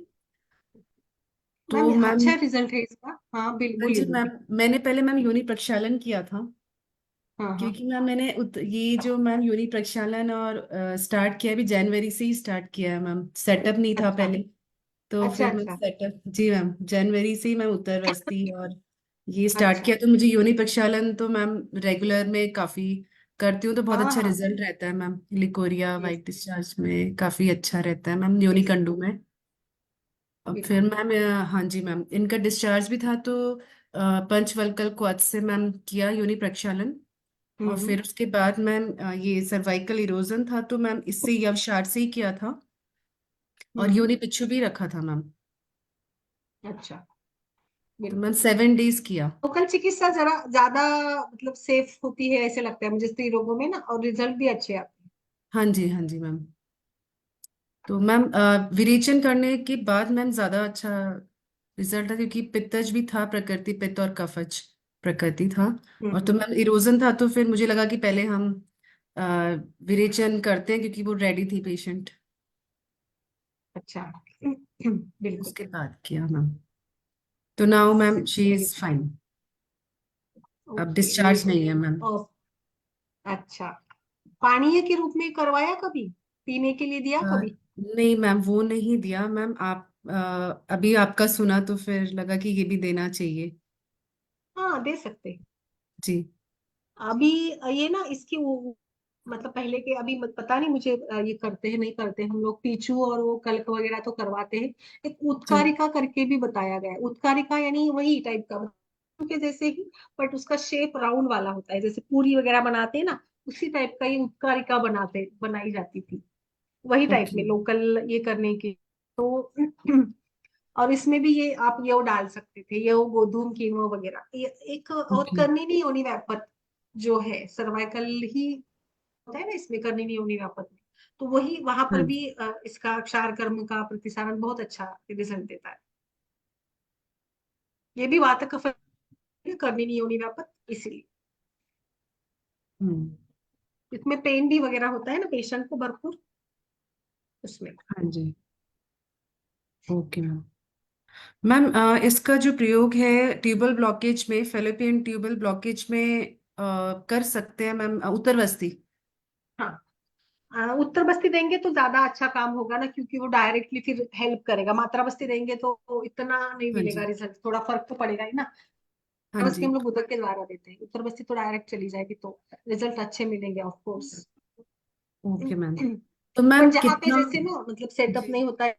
मैम तो मैम, अच्छा रिजल्ट है इसका। हाँ, बिल हाँ जी बोलिए मैम, बोलिए। मैंने पहले मैम योनि प्रक्षालन किया था। हाँ, हाँ। क्योंकि मैम मैंने ये जो मैम योनि प्रक्षालन और स्टार्ट किया भी जनवरी से ही स्टार्ट किया है मैम, सेटअप नहीं था अच्छा, पहले। तो अच्छा, फिर मैं अच्छा। सेटअप, जी मैम, जनवरी से ही मैं उत्तर बस्ती और ये स्टार्ट अच्छा। किया। तो मुझे योनि प्रक्षालन तो मैम रेगुलर में काफी करती हूँ, तो बहुत हाँ, अच्छा हाँ। रिजल्ट रहता है ma'am. Leucorrhoea yes, white discharge में काफी अच्छा रहता है मैम, योनि यस, कंडू में। अब फिर बिल्कुल। मैम हाँ जी मैम, इनका डिस्चार्ज भी था, तो पंचवल्कल क्वाथ से मैम किया योनि प्रक्षालन। और हम्म। फिर उसके बाद मैम ये सर्वाइकल इरोजन था, तो मैम इससे यवशार से ही किया था। और हम्म। योनि पिच्छू भी रखा था मैम। अच्छा, तो मैम बिल्कुल। 7 डेज किया। लोकल चिकित्सा जरा ज्यादा मतलब सेफ होती है ऐसे लगता है मुझे स्त्री रोगों में ना, और रिजल्ट भी अच्छे आते हैं। हाँ जी मैम। तो मैम विरेचन करने के बाद मैम ज्यादा अच्छा रिजल्ट था, क्योंकि पित्तज भी था, प्रकृति पित्त और कफज प्रकृति था। और तो हम्म। मैम इरोजन था, तो फिर मुझे लगा कि पहले हम अ, विरेचन करते हैं, क्योंकि वो रेडी थी पेशेंट। अच्छा। बिल्कुल। उसके बाद किया मैम। तो नाउ मैम शी चलिए। Is fine. अब ओके, ये डिस्चार्ज तो। नहीं है मैम। ओ, अच्छा। पानीय के रूप में करवाया कभी? पीने के लिए दिया कभी? नहीं मैम, वो नहीं दिया मैम। आप अभी आपका सुना तो फिर लगा कि ये भी देना चाहिए। हाँ, दे सकते हैं। जी। अभी ये ना इसकी मतलब पहले के, अभी पता नहीं मुझे ये करते हैं नहीं करते हैं। हम लोग पीछू और वो कल्क वगैरह तो करवाते हैं। एक जी उत्कारिका करके भी बताया गया है। उत्कारिका यानी वही टाइप का, के जैसे ही, बट उसका शेप राउंड वाला होता है, जैसे पूरी वगैरह बनाते हैं ना, उसी टाइप का ये उत्कारिका बनाई जाती थी, वही टाइप ओके। में लोकल ये करने की। तो और इसमें भी ये आप ये वो डाल सकते थे, ये वो गोधूम कीनोa वगैरह। ये एक और ओके। करनी नहीं होनी व्यापत जो है सर्वाइकल ही होता है ना, इसमें करनी नहीं होनी व्यापत में। तो वही वहां हाँ पर जी। भी इसका क्षार कर्म का प्रतिसारण बहुत अच्छा रिजल्ट देता है। ये भी वातक कफ करनी नहीं होनी व्यापत, इसीलिए हम्म। इसमें पेन भी वगैरह होता है ना पेशेंट को भरपूर उसमें। हाँ जी। Okay ma'am. मैम इसका जो प्रयोग है ट्यूबल ब्लॉकेज में, फेलोपियन ट्यूबल ब्लॉकेज में कर सकते हैं मैम उत्तरवस्ती? हाँ, उत्तर बस्ती देंगे तो ज्यादा अच्छा काम होगा ना, क्योंकि वो डायरेक्टली फिर हेल्प करेगा। मात्रा बस्ती देंगे तो इतना नहीं हाँ मिलेगा जी। रिजल्ट, थोड़ा फर्क तो पड़ेगा ही ना। हाँ बस्ती जी। हम लोग उदक के द्वारा देते हैं, उत्तर बस्ती तो डायरेक्ट चली जाएगी तो रिजल्ट अच्छे मिलेंगे ऑफ कोर्स। Okay ma'am. तो बट मैम जहाँ पे कितना? जैसे ना मतलब सेटअप जी। नहीं होता है,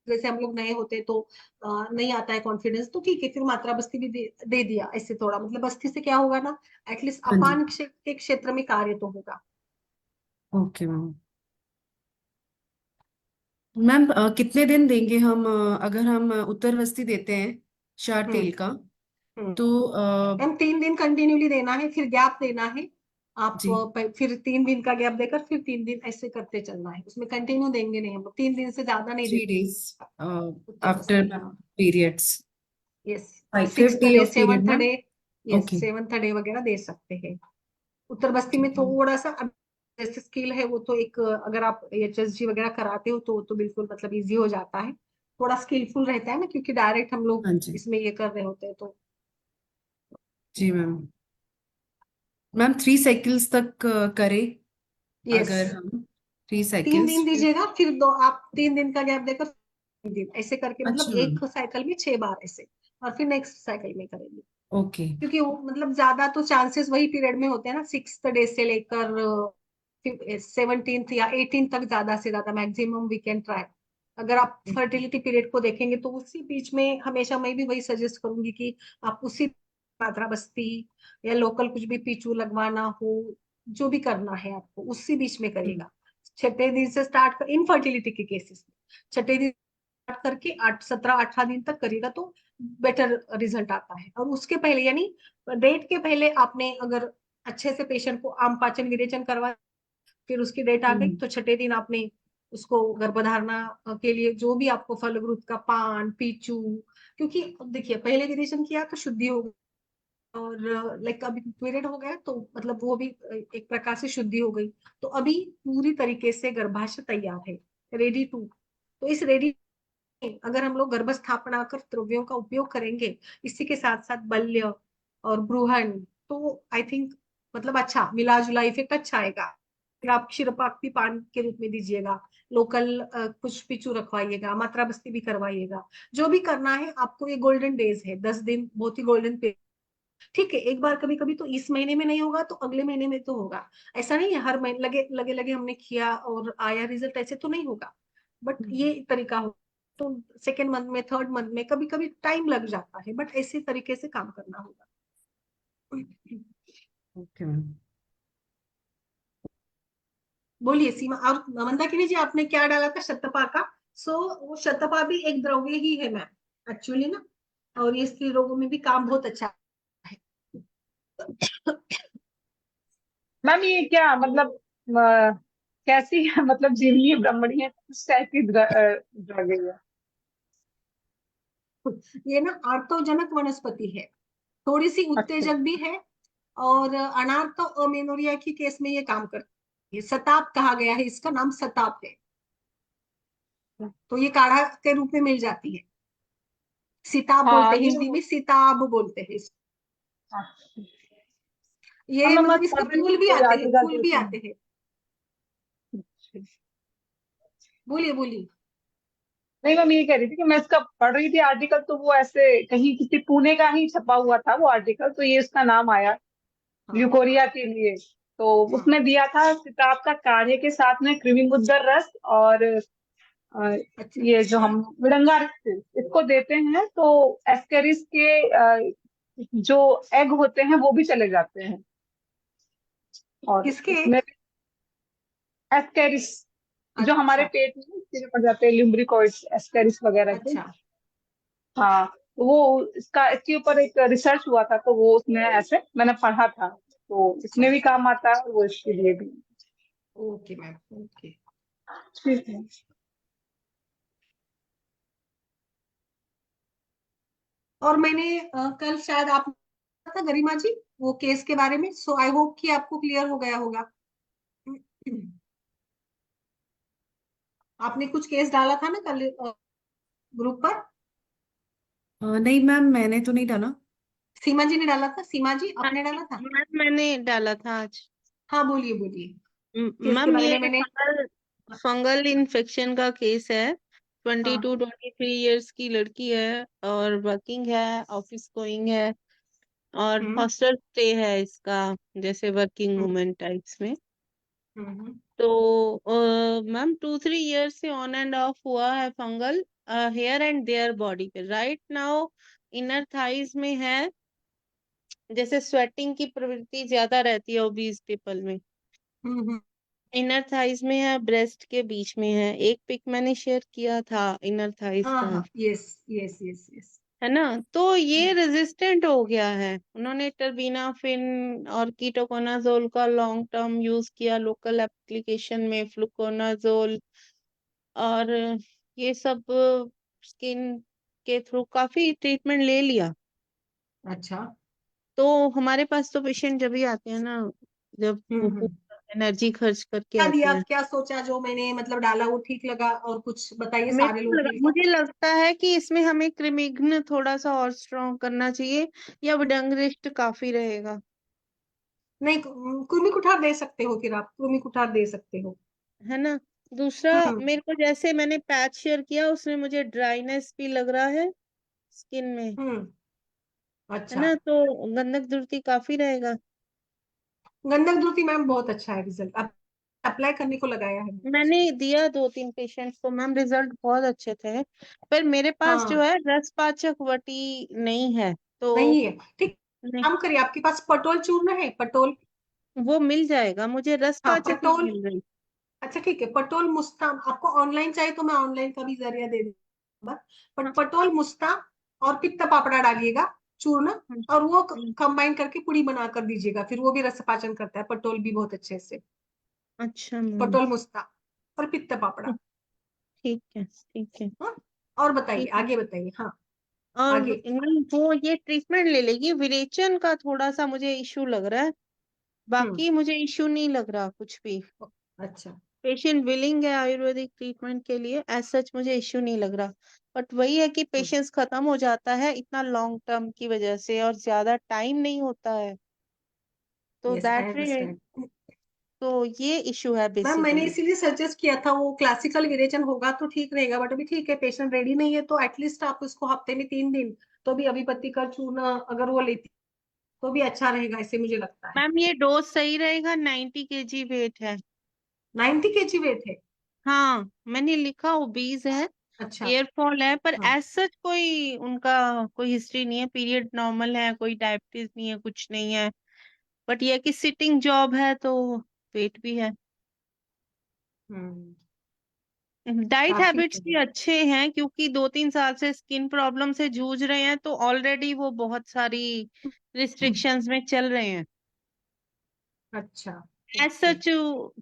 जैसे हम लोग नए होते हैं तो नहीं आता है कॉन्फिडेंस, तो ठीक है फिर मात्रा बस्ती भी दे दिया। ऐसे थोड़ा मतलब बस्ती से क्या होगा ना, एटलीस्ट हाँ जी। अपान के क्षेत्र में कार्य तो होगा। Okay ma'am. मैम कितने दिन देंगे हम अगर हम उत्तरवस्ती देते हैं क्षार हम्म। तेल का? हम्म। तो मैम 3 दिन कंटिन्यूली देना है, फिर गैप देना है। आप जी। फिर 3 दिन का गैप देकर फिर 3 दिन ऐसे करते चलना है। उसमें कंटिन्यू देंगे नहीं हम लोग, 3 दिन से ज्यादा नहीं 3 days देते उत्तर आफ्टर बस्ती। हाँ, periods. Yes. Cycle sixth day day, of period seventh ma'am. Day, yes okay. Seventh day वगैरह दे सकते हैं। उत्तर बस्ती में ठीक है। थोड़ा सा जैसे स्किल है वो तो एक, अगर आप HSG वगैरह कराते हो तो बिल्कुल मतलब इजी हो जाता है। थोड़ा स्किलफुल रहता है ना, क्योंकि डायरेक्ट हम लोग हाँ जी। इसमें ये कर रहे होते हैं तो। जी मैम। मैम 3 साइकिल्स तक करें यस, अगर हम? थ्री 3 दिन साइकिल्स फिर? दीजिएगा, फिर दो आप 3 दिन का गैप देकर 3 दिन ऐसे करके, मतलब अच्छा मैम। एक साइकिल में 6 बार ऐसे, और फिर नेक्स्ट साइकिल में करेंगे। ओके। क्योंकि वो मतलब ज्यादा तो चांसेस वही पीरियड में होते हैं ना, 6th डे से लेकर 17th या 18th तक, ज्यादा से ज्यादा मैक्सिमम वी कैन ट्राई। अगर आप फर्टिलिटी पीरियड को देखेंगे तो उसी बीच में हमेशा मैं भी वही सजेस्ट करूंगी कि आप उसी मात्रा बस्ती या लोकल कुछ भी पीछू लगवाना हो, जो भी करना है आपको उसी बीच में हम्म। करेगा। छठे दिन से स्टार्ट कर, इनफर्टिलिटी के केसेस में छठे दिन स्टार्ट करके 17-18 दिन तक करेगा तो बेटर रिजल्ट आता है। और उसके पहले यानी डेट के पहले आपने अगर अच्छे से पेशेंट को आम पाचन विरेचन करवा, फिर उसकी डेट आ गई हम्म। तो छठे दिन आपने उसको गर्भधारणा के लिए जो भी आपको फल फ्रूट का पान पीचू, क्योंकि देखिए पहले विरेचन किया तो शुद्धि हो गई, और लाइक अभी पीरियड हो गया तो मतलब वो भी एक प्रकार से शुद्धि हो गई। तो अभी पूरी तरीके से गर्भाशय तैयार है, रेडी टू। तो इस रेडी, अगर हम लोग गर्भ स्थापना कर द्रव्यों का उपयोग करेंगे, इसी के साथ साथ बल्य और ब्रूहन, तो आई थिंक मतलब अच्छा मिला जुला इफेक्ट अच्छा आएगा। फिर आप क्षीरपाक भी पान के रूप में दीजिएगा, लोकल कुछ पिचू रखवाइएगा, मात्रा बस्ती भी करवाइएगा। जो भी करना है आपको, ये गोल्डन डेज है, 10 दिन बहुत ही गोल्डन पे। ठीक है, एक बार कभी कभी तो इस महीने में नहीं होगा तो अगले महीने में तो होगा। ऐसा नहीं है हर महीने लगे लगे लगे हमने किया और आया रिजल्ट, ऐसे तो नहीं होगा। बट ये तरीका हो, तो सेकेंड मंथ में, थर्ड मंथ में कभी कभी टाइम लग जाता है, बट ऐसे तरीके से काम करना होगा। Okay ma'am. बोलिए सीमा। और मंदाकिनी जी आपने क्या डाला था, शतपा का? सो वो शतपा भी एक द्रव्य ही है मैम एक्चुअली ना, और ये स्त्री रोगों में भी काम बहुत अच्छा है। मैम ये क्या मतलब कैसी है मतलब जीवनी ब्राह्मणी है किस टाइप की ड्रग है ये? ये ना आर्तोजनक वनस्पति है, थोड़ी सी अच्छा। उत्तेजक भी है। और अनार्त अमेनोरिया की केस में ये काम करती है। सताप कहा गया है, इसका नाम सताप है। तो ये काढ़ा के रूप में मिल जाती है। सिताब बोलते हाँ हैं, ये हिंदी में सिताब बोलते हैं अच्छा। हाँ ये मैं मतलब मत इसके पढ़ रही थी फूल भी कोई आते हैं, आर्टिकल फूल तो भी उसमें। आते हैं। बोलिए बोलिए। नहीं मैं ये कह रही थी कि मैं इसका पढ़ रही थी आर्टिकल तो वो ऐसे कहीं किसी पुणे का ही छपा हुआ था वो आर्टिकल तो ये इसका नाम आया हाँ, ल्यूकोरिया के लिए। तो हाँ उसमें दिया था सिताब का काढ़े के साथ में कृमि मुद्दर रस और अच्छा ये जो हम विडंगा इसको देते हैं तो एस्केरिस के जो एग होते हैं वो भी चले जाते हैं। और किसके? इसमें एस्केरिस जो हमारे अच्छा पेट में कीड़े पड़ जाते हैं, ल्यूम्ब्रिकोइड्स एस्केरिस वगैरह के। अच्छा हाँ, तो वो इसके ऊपर एक रिसर्च हुआ था, तो वो उसमें ऐसे मैंने पढ़ा था, तो अच्छा इसमें भी काम आता है और वो इसके लिए भी। Okay ma'am okay. ठीक है। और मैंने कल शायद आप था गरिमा जी वो केस के बारे में, सो आई होप कि आपको क्लियर हो गया होगा। आपने कुछ केस डाला था ना कल ग्रुप पर? नहीं मैम, मैंने तो नहीं डाला। सीमा जी ने डाला था, सीमा जी हाँ आपने जी, डाला था? मैंने डाला था आज। हाँ बोलिए बोलिए। केस के मैम बारे ये में मैंने फंगल इन्फेक्शन का केस है। हाँ 22-23 इयर्स की लड़की है और वर्किंग है, ऑफिस गोइंग है और हम्म हॉस्टल स्टे है इसका, जैसे वर्किंग हम्म वुमेन टाइप्स में। हम्म तो मैम 2-3 इयर्स से ऑन एंड ऑफ हुआ है fungal hair and their body पे। राइट नाउ इनर थाइज में है, जैसे स्वेटिंग की प्रवृत्ति ज्यादा रहती है ओबीज पीपल में। हम्म। इनर थाइज में है, ब्रेस्ट के बीच में है। एक पिक मैंने शेयर किया था इनर थाइज हाँ का, हाँ यस यस यस यस। है ना। तो ये रेजिस्टेंट हो गया है। उन्होंने टर्बीनाफिन और कीटोकोनाजोल का लॉन्ग टर्म यूज किया लोकल एप्लीकेशन में, फ्लुकोनाजोल और ये सब स्किन के थ्रू काफी ट्रीटमेंट ले लिया। अच्छा तो हमारे पास तो पेशेंट जब भी आते हैं ना, जब वो हम्म। पूरा एनर्जी खर्च करके क्या आते दिया, हैं। क्या सोचा जो मैंने मतलब डाला वो ठीक लगा? और कुछ बताइए, सारे लोग मिलकर। मुझे लगता है कि इसमें हमें क्रिमिग्न थोड़ा सा और स्ट्रॉन्ग करना चाहिए, या विडंगरिस्ट काफी रहेगा। नहीं कुर्मी कुठार दे सकते हो, फिर आप कुर्मी कुठार दे सकते हो। है ना। दूसरा, हम्म मेरे को जैसे मैंने पैच शेयर किया उसमें मुझे ड्राइनेस भी लग रहा है स्किन में, हम्म। है अच्छा ना। तो गंधक दुर्ति काफी रहेगा। गंधक द्रुति मैम बहुत अच्छा है रिजल्ट, अब अप्लाई करने को लगाया है मैंने मैंने उसको। दिया 2-3 पेशेंट्स को मैम, रिजल्ट बहुत अच्छे थे। पर मेरे पास जो हाँ है रसपाचक वटी नहीं है, तो नहीं है ठीक। नहीं, काम करिए, आपके पास पटोल चूर्ण है? पटोल, वो मिल जाएगा, मुझे हाँ रसपाचक नहीं पटोल। मिल रही। अच्छा ठीक है, पटोल मुस्ता आपको ऑनलाइन चाहिए तो मैं ऑनलाइन का भी जरिया दे दूंगा। हाँ, पटोल मुस्ता और पित्त पापड़ा डालिएगा चूर्ण, हम्म, और वो हम्म, कंबाइन करके पुड़ी बना कर दीजिएगा, फिर वो भी रस पाचन करता है पटोल भी बहुत अच्छे से। अच्छा मैम, पटोल मुस्ता और पित्त पापड़ा। ठीक है ठीक है हाँ और बताइए, ठीक है। आगे बताइए हाँ। और आगे वो ये ट्रीटमेंट ले लेगी। विरेचन का थोड़ा सा मुझे इशू लग रहा है, हम्म। बाकी मुझे इशू नहीं लग रहा कुछ भी। अच्छा पेशेंट विलिंग है आयुर्वेदिक ट्रीटमेंट के लिए, एज सच मुझे इश्यू नहीं लग रहा। बट वही है कि पेशेंस खत्म हो जाता है इतना लॉन्ग टर्म की वजह से, और ज्यादा टाइम नहीं होता है, तो yes I that way, understand. तो ये इशू है मैम मैंने बेसिकली। इसीलिए सजेस्ट किया था, वो क्लासिकल विरेचन होगा तो ठीक रहेगा, बट अभी ठीक है पेशेंट रेडी नहीं है, तो एटलीस्ट आप उसको हफ्ते में 3 दिन तो भी अभिपत्ति का चूर्ण अगर वो लेती तो भी अच्छा रहेगा, ऐसे मुझे लगता है। मैम ये डोज सही रहेगा, 90 kg वेट है। 90 kg वेट है? हाँ, मैंने लिखा ओबीज है, अच्छा एयरफॉल है, पर हाँ एज सच कोई उनका कोई हिस्ट्री नहीं है, पीरियड नॉर्मल है, कोई डायबिटीज नहीं है, कुछ नहीं है। बट ये है कि सिटिंग जॉब है तो वेट भी है। हम्म। डाइट काफी हैबिट्स भी अच्छे हैं, क्योंकि 2-3 साल से स्किन प्रॉब्लम से जूझ रहे हैं, तो ऑलरेडी वो बहुत सारी रिस्ट्रिक्शंस में चल रहे हैं। अच्छा एज ओके। सच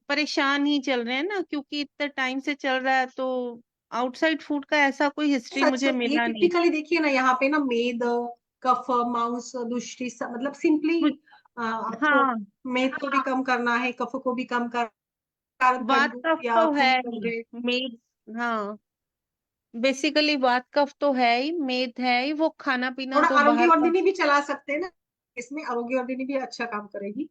परेशान ही चल रहे हैं ना, क्योंकि इतने टाइम से चल रहा है, तो आउटसाइड फूड का ऐसा कोई हिस्ट्री अच्छा मुझे ये मिला नहीं। टिपिकली देखिए ना, यहाँ पे ना मेद, कफ, मांस, दुष्टि मतलब सिंपली कुछ- आपको हाँ, मेद को भी कम करना है, कफ को भी कम कर वात कद्दू कफ या तो है ही, कुकुम्बर। मेद, हाँ, बेसिकली वात कफ तो है ही, मेद है ही, वो खाना पीना थोड़ा तो बाहर का। आरोग्यवर्धिनी भी चला सकते हैं ना, इसमें आरोग्यवर्धिनी भी अच्छा काम करेगी।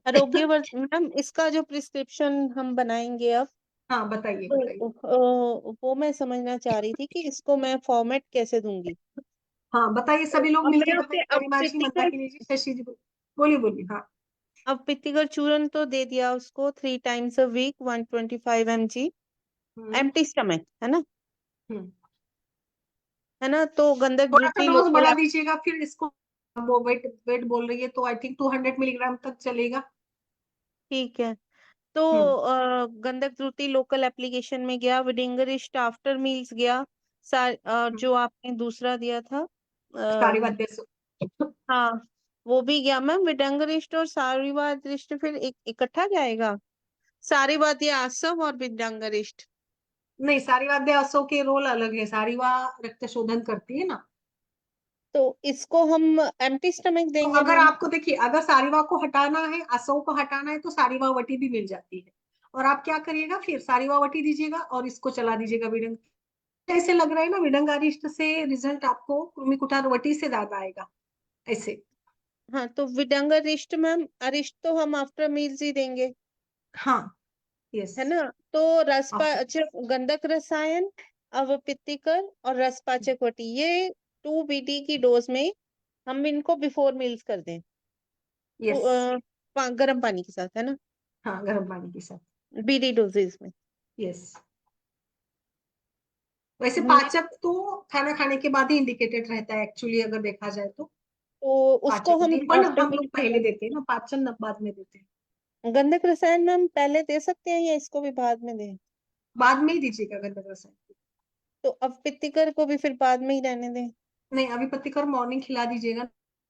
आरोग्यवर्ध मैम, इसका जो प्रिस्क्रिप्शन हम बनाएंगे अब, हाँ बताइए बताइए। तो वो मैं समझना चाह रही थी कि इसको मैं फॉर्मेट कैसे दूंगी। हाँ बताइए, तो सभी लोग अब मिलके मैं उसे बताइए, अब गरिमा जी, टिपिकल, मंदाकिनी जी, शशि जी, बोलिए बोलिए हाँ। अब पित्तिकर चूर्ण तो दे दिया उसको 3 times a week 125 mg empty stomach, है ना? हम्म। है ना? तो गंधक थोड़ा सा द्रुति डोज लोकल बढ़ा दीजिएगा फिर इसको। वो वेट वेट बोल रही है तो आई थिंक 200 मिलीग्राम तक चलेगा। ठीक है। तो हम्म। गंधक द्रुति लोकल एप्लीकेशन में गया, विडिंगरिस्ट आफ्टर मील्स गया, जो आपने दूसरा दिया था सारी बात हाँ वो भी गया मैम। विडंगरिस्ट और सारीवादिष्ट फिर इकट्ठा जाएगा? सारीवादी आसव और विडंगरिस्ट? नहीं, सारीवा असो के रोल अलग है। सारीवा रक्त शोधन करती है ना। तो इसको हम एम्प्टी स्टमक तो देंगे अगर मैम? आपको देखिए, अगर सारीवा को हटाना है, असो को हटाना है, तो सारीवा वटी भी मिल जाती है। और आप क्या करिएगा, फिर सारीवा वटी दीजिएगा और इसको चला दीजिएगा विडंग। ऐसे लग रहा है ना, विडंगारिष्ट से रिजल्ट आपको कृमि कुठार वटी से ज्यादा आएगा ऐसे। हाँ तो विडंगरिष्ट मैम, अरिष्ट तो हम आफ्टर मील्स ही देंगे, हाँ। यस। है ना? तो आफ्टर। रसपाचक गंधक रसायन, अवपित्तिकर और रसपाचक वटी, ये 2 BD की डोज में हम इनको बिफोर मील्स कर दें, यस। गर्म पानी के साथ, है ना? हाँ, गर्म पानी के साथ। BD डोजेज में। यस। वैसे मैं- पाचक तो खाना खाने के बाद ही इंडिकेटेड रहता है एक्चुअली, अगर देखा जाए तो। तो उसको पाचक हम दीपन आफ्टर हम लोग पहले देते हैं ना, पाचन बाद में देते हैं। गंधक रसायन मैम पहले दे सकते हैं या इसको भी बाद में दें? बाद में ही दीजिएगा गंधक रसायन। तो अवपित्तिकर को भी फिर बाद में ही रहने दें? नहीं, अभी पत्तिकर मॉर्निंग खिला दीजिएगा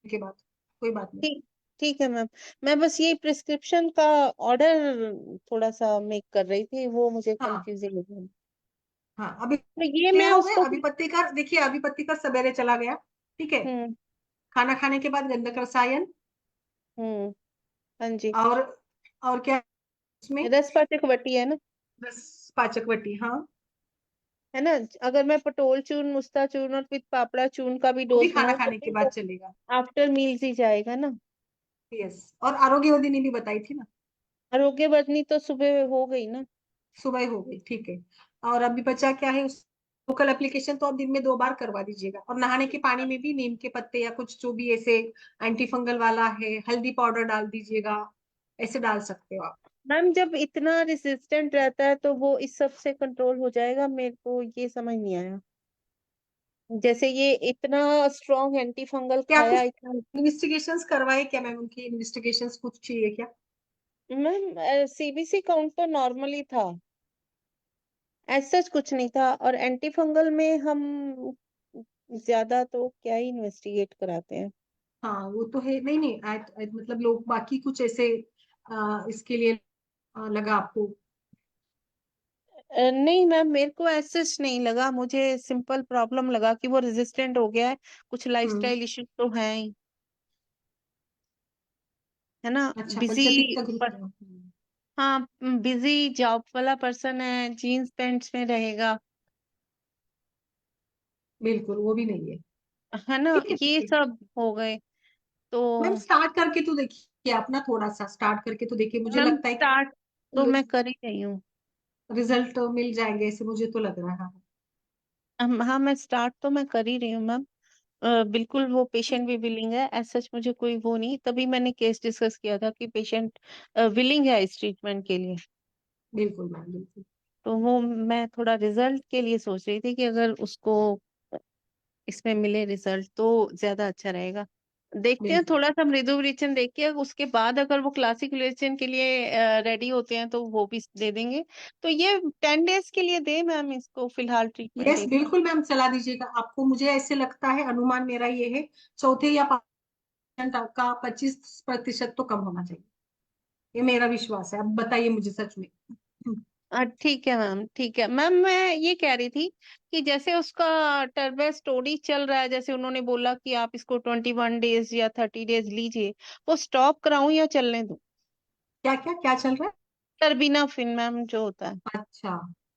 के बाद, कोई बात नहीं। ठीक ठीक है मैम। मैं बस ये प्रिस्क्रिप्शन का ऑर्डर थोड़ा सा मेक कर रही थी, वो मुझे हाँ। कंफ्यूजिंग हो गया। हाँ, अभी तो ये मैं क्लियर हो गए। उसको अभी पत्तिकर देखिए, अभी पत्तिकर सवेरे चला गया। ठीक है। हम्म खाना खाने के बाद गंधक रसायन। हम्म हाँ जी। और और क्या उसमें? रसपाचक वटी है ना? बस पाचक वटी, हाँ। है ना? अगर मैं पटोल चूर्ण, मुस्ता चूर्ण और पित्त पापड़ा चूर्ण का भी वो भी डोज खाना दूं तो खाने के बाद चलेगा। आफ्टर मील्स ही जाएगा ना? यस। और आरोग्यवदिनी भी बताई थी ना। आरोग्य वर्धनी तो सुबह हो गई ना? सुबह हो गई, ठीक है। और अभी बचा क्या है उस लोकल एप्लीकेशन, तो आप दिन में 2 बार करवा दीजिएगा। और नहाने के पानी में भी नीम के पत्ते या कुछ जो भी ऐसे एंटी फंगल वाला है, हल्दी पाउडर डाल दीजिएगा। ऐसे डाल सकते हो आप। मैम जब इतना रेसिस्टेंट रहता है तो वो इस सब से कंट्रोल हो जाएगा? मेरे को ये समझ नहीं आया। जैसे ये इतना स्ट्रॉन्ग एंटी फंगल क्या खाया कुछ इतना। इन्वेस्टिगेशंस करवाए क्या मैम? उनकी इन्वेस्टिगेशंस कुछ चाहिए क्या? मैम CBC काउंट तो नॉर्मली था, ऐसा कुछ नहीं था। और एंटी फंगल में हम ज्यादा तो क्या ही इन्वेस्टिगेट कराते हैं। हाँ, वो तो है। नहीं नहीं, मतलब लोग बाकी कुछ ऐसे इसके लिए लगा आपको? नहीं मैम, मेरे को ऐसा नहीं लगा, मुझे सिंपल प्रॉब्लम लगा कि वो रेजिस्टेंट हो गया है, कुछ हम्म। लाइफस्टाइल इश्यूज तो है ही, है ना? अच्छा, बिजी, पंचपित्त ग्रुप है। हाँ बिजी जॉब वाला पर्सन है, जीन्स पैंट्स में रहेगा, बिल्कुल, वो भी नहीं है। है ना? ठीक है, ठीक ये है। सब हो गए तो। मैम स्टार्ट करके तो देखिए, अपना थोड़ा सा स्टार्ट करके तो देखिए, मुझे मैम लगता है स्टार्ट तो मैं कर ही रही हूँ। रिजल्ट मिल जाएंगे ऐसे, मुझे तो लग रहा है। हाँ मैं स्टार्ट तो मैं कर ही रही हूँ मैम। बिल्कुल वो पेशेंट भी विलिंग है, एज सच मुझे कोई वो नहीं, तभी मैंने केस डिस्कस किया था कि पेशेंट विलिंग है इस ट्रीटमेंट के लिए। बिल्कुल मैम, बिल्कुल। तो वो मैं थोड़ा रिजल्ट के लिए सोच रही थी कि अगर उसको इसमें मिले रिजल्ट तो ज्यादा अच्छा रहेगा। देखते हैं, बिल्कुल। थोड़ा सा मृदु विरेचन देख के उसके बाद अगर वो क्लासिक विरेचन के लिए रेडी होते हैं तो वो भी दे देंगे। तो ये 10 डेज के लिए दे मैम इसको फिलहाल ट्रीटमेंट यस, एक। बिल्कुल मैम, चला दीजिएगा। आपको, मुझे ऐसे लगता है, अनुमान मेरा ये है, चौथे या 5% का 25% तो कम होना चाहिए। ये मेरा विश्वास है। अब बताइए मुझे सच में। ठीक है मैम, ठीक है मैम। मैं ये कह रही थी कि जैसे उसका टर्बे स्टोरी चल रहा है, जैसे उन्होंने बोला कि आप इसको 21 डेज या 30 डेज लीजिए, वो स्टॉप कराऊं या चलने दूं? क्या क्या क्या चल रहा टर्बिनाफिन मैम जो होता है, है? अच्छा।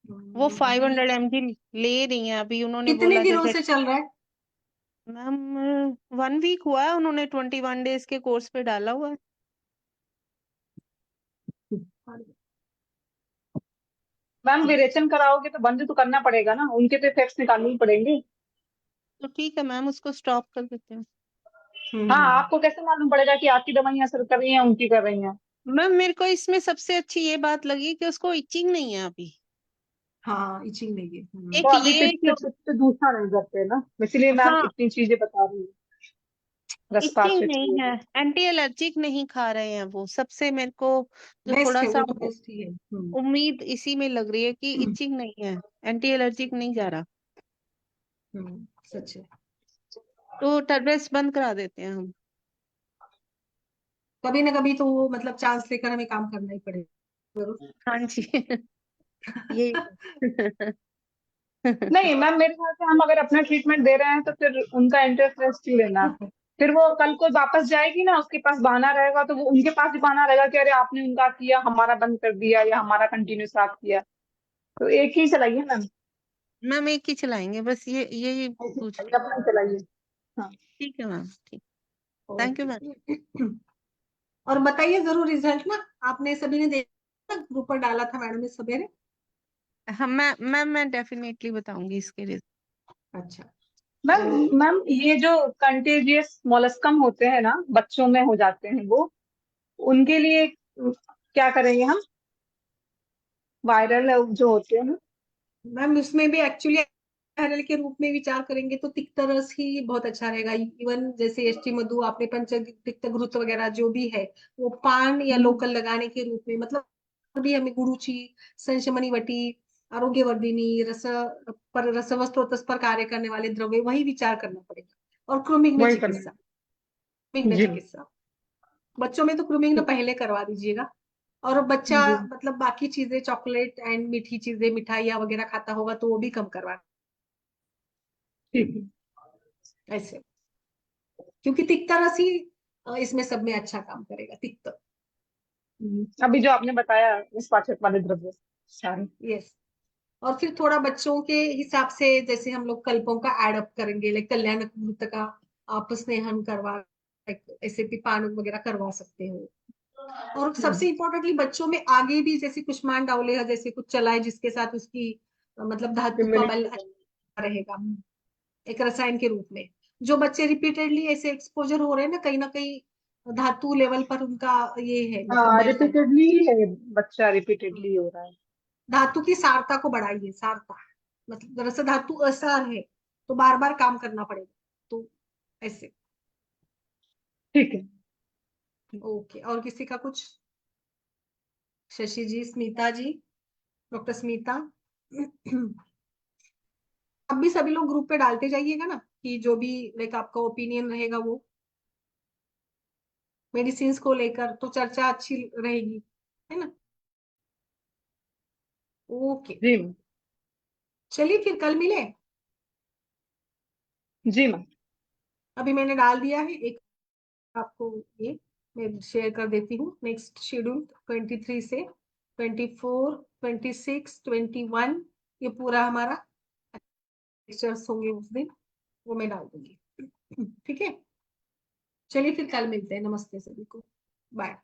वो अभी 500 mg ले रही हैं अभी, उन्होंने कितने बोला दिनों जैसे। से चल रहा है? मैम 1 वीक हुआ है, उन्होंने 21 डेज के कोर्स पे डाला हुआ है। मैम विरेचन कराओगे तो बंद तो करना पड़ेगा ना, उनके तो इफेक्ट्स निकालने ही पड़ेंगे। तो ठीक है मैम, उसको स्टॉप कर देते हैं। हाँ, आपको कैसे मालूम पड़ेगा कि आपकी दवाइयां असर कर रही हैं उनकी कर रही हैं? मैम मेरे को इसमें सबसे अच्छी ये बात लगी कि उसको इचिंग नहीं है अभी। हाँ, इचिंग नहीं है। एक तो अभी ये जो पित्त दूसरा नहीं करते ना, इसलिए मैम हाँ इतनी चीजें बता रही हूँ। रसपात इचिंग से नहीं ठीक है, है। एंटी एलर्जिक नहीं खा रहे हैं वो, सबसे मेरे को जो बेस्ट थोड़ा है, सा वो तो बेस्ट ही है। उम्मीद इसी में लग रही है कि इचिंग नहीं है, एंटी एलर्जिक नहीं जा रहा, सच है। तो टैबलेट्स बंद करा देते हैं हम। कभी ना कभी तो वो मतलब चांस लेकर हमें काम करना ही पड़ेगा जरूर। हाँ जी ये नहीं मैम, मेरे ख्याल से हम अगर अपना ट्रीटमेंट दे रहे हैं तो फिर उनका इंटरेस्ट ही लेना। फिर वो कल को वापस जाएगी ना, उसके पास बहाना रहेगा, तो वो उनके पास भी बहाना रहेगा कि अरे आपने उनका किया, हमारा बंद कर दिया, या हमारा कंटिन्यूस आप किया। तो एक ही चलाइए मैम, मैम एक ही चलाएंगे बस, ये एक ही पूछ चलाइए, अपना ही चलाइए। हाँ। ठीक है मैम, ठीक। Thank you ma'am. ओके। और बताइए जरूर रिजल्ट ना, आपने सभी ने देखा, ग्रुप पर डाला था मैडम ने सवेरे। हाँ मैं डेफिनेटली बताऊंगी इसके रिजल्ट। अच्छा। मैम मैम ये जो कंटेजियस मोलस्कम होते हैं ना, बच्चों में हो जाते हैं वो, उनके लिए क्या करेंगे हम? वायरल जो होते हैं ना। मैम उसमें भी एक्चुअली वायरल के रूप में विचार करेंगे तो तिक्तरस ही बहुत अच्छा रहेगा। इवन जैसे एष्टी मधु, आपने पंच तिक्त घृत वगैरह जो भी है, वो पान या लोकल लगाने के रूप में, मतलब भी हमें गुरुची, संशमनी वटी, आरोग्यवर्धिनी, रसव स्रोतस पर कार्य करने वाले द्रव्य, वही विचार करना पड़ेगा। और क्रूमिंग वही करना चिकित्सा, क्रूमिंग जी। चिकित्सा बच्चों में तो क्रूमिंग ना पहले करवा दीजिएगा। और बच्चा जी मतलब बाकी चीजें, चॉकलेट एंड मीठी चीजें, मिठाइयाँ वगैरह खाता होगा तो वो भी कम करवा ठीक है। ऐसे, क्योंकि तिक्ता रस ही इसमें सब में अच्छा काम करेगा, तिक्त। अभी जो आपने बताया निष्पाचक वाले द्रव्य सारे। यस। और फिर थोड़ा बच्चों के हिसाब से जैसे हम लोग कल्पों का एड अप करेंगे, लाइक कल्याण मृत का आप स्नेहन करवा, ऐसे भी पान वगैरह करवा सकते हो। और सबसे इम्पोर्टेंटली बच्चों में आगे भी जैसे कुष्मांड डाउले है, जैसे कुछ चला है जिसके साथ उसकी मतलब धातु का बल इम्यूनिटी। अच्छा रहेगा, एक रसायन के रूप में। जो बच्चे रिपीटेडली ऐसे एक्सपोजर हो रहे हैं ना कहीं धातु लेवल पर उनका ये है, मतलब हाँ, बल है। रिपीटेडली है, बच्चा रिपीटेडली हो रहा है। धातु की सारता को बढ़ाइए, सारता मतलब दरअसल धातु असार है तो बार बार काम करना पड़ेगा, तो ऐसे। ठीक है। ओके, और किसी का कुछ? शशि जी, स्मिता जी, डॉक्टर स्मिता अब भी सभी लोग ग्रुप पे डालते जाइएगा ना, कि जो भी लाइक आपका ओपिनियन रहेगा वो मेडिसिन को लेकर, तो चर्चा अच्छी रहेगी, है ना। ओके, जी मैम। चलिए फिर कल मिले। जी मैम। अभी मैंने डाल दिया है एक आपको, ये मैं शेयर कर देती हूँ। नेक्स्ट शेड्यूल 23 से 24, 26, 21, ये पूरा हमारा लेक्चर्स होंगे उस दिन, वो मैं डाल दूंगी। ठीक है, चलिए फिर कल मिलते हैं। नमस्ते सभी को, बाय।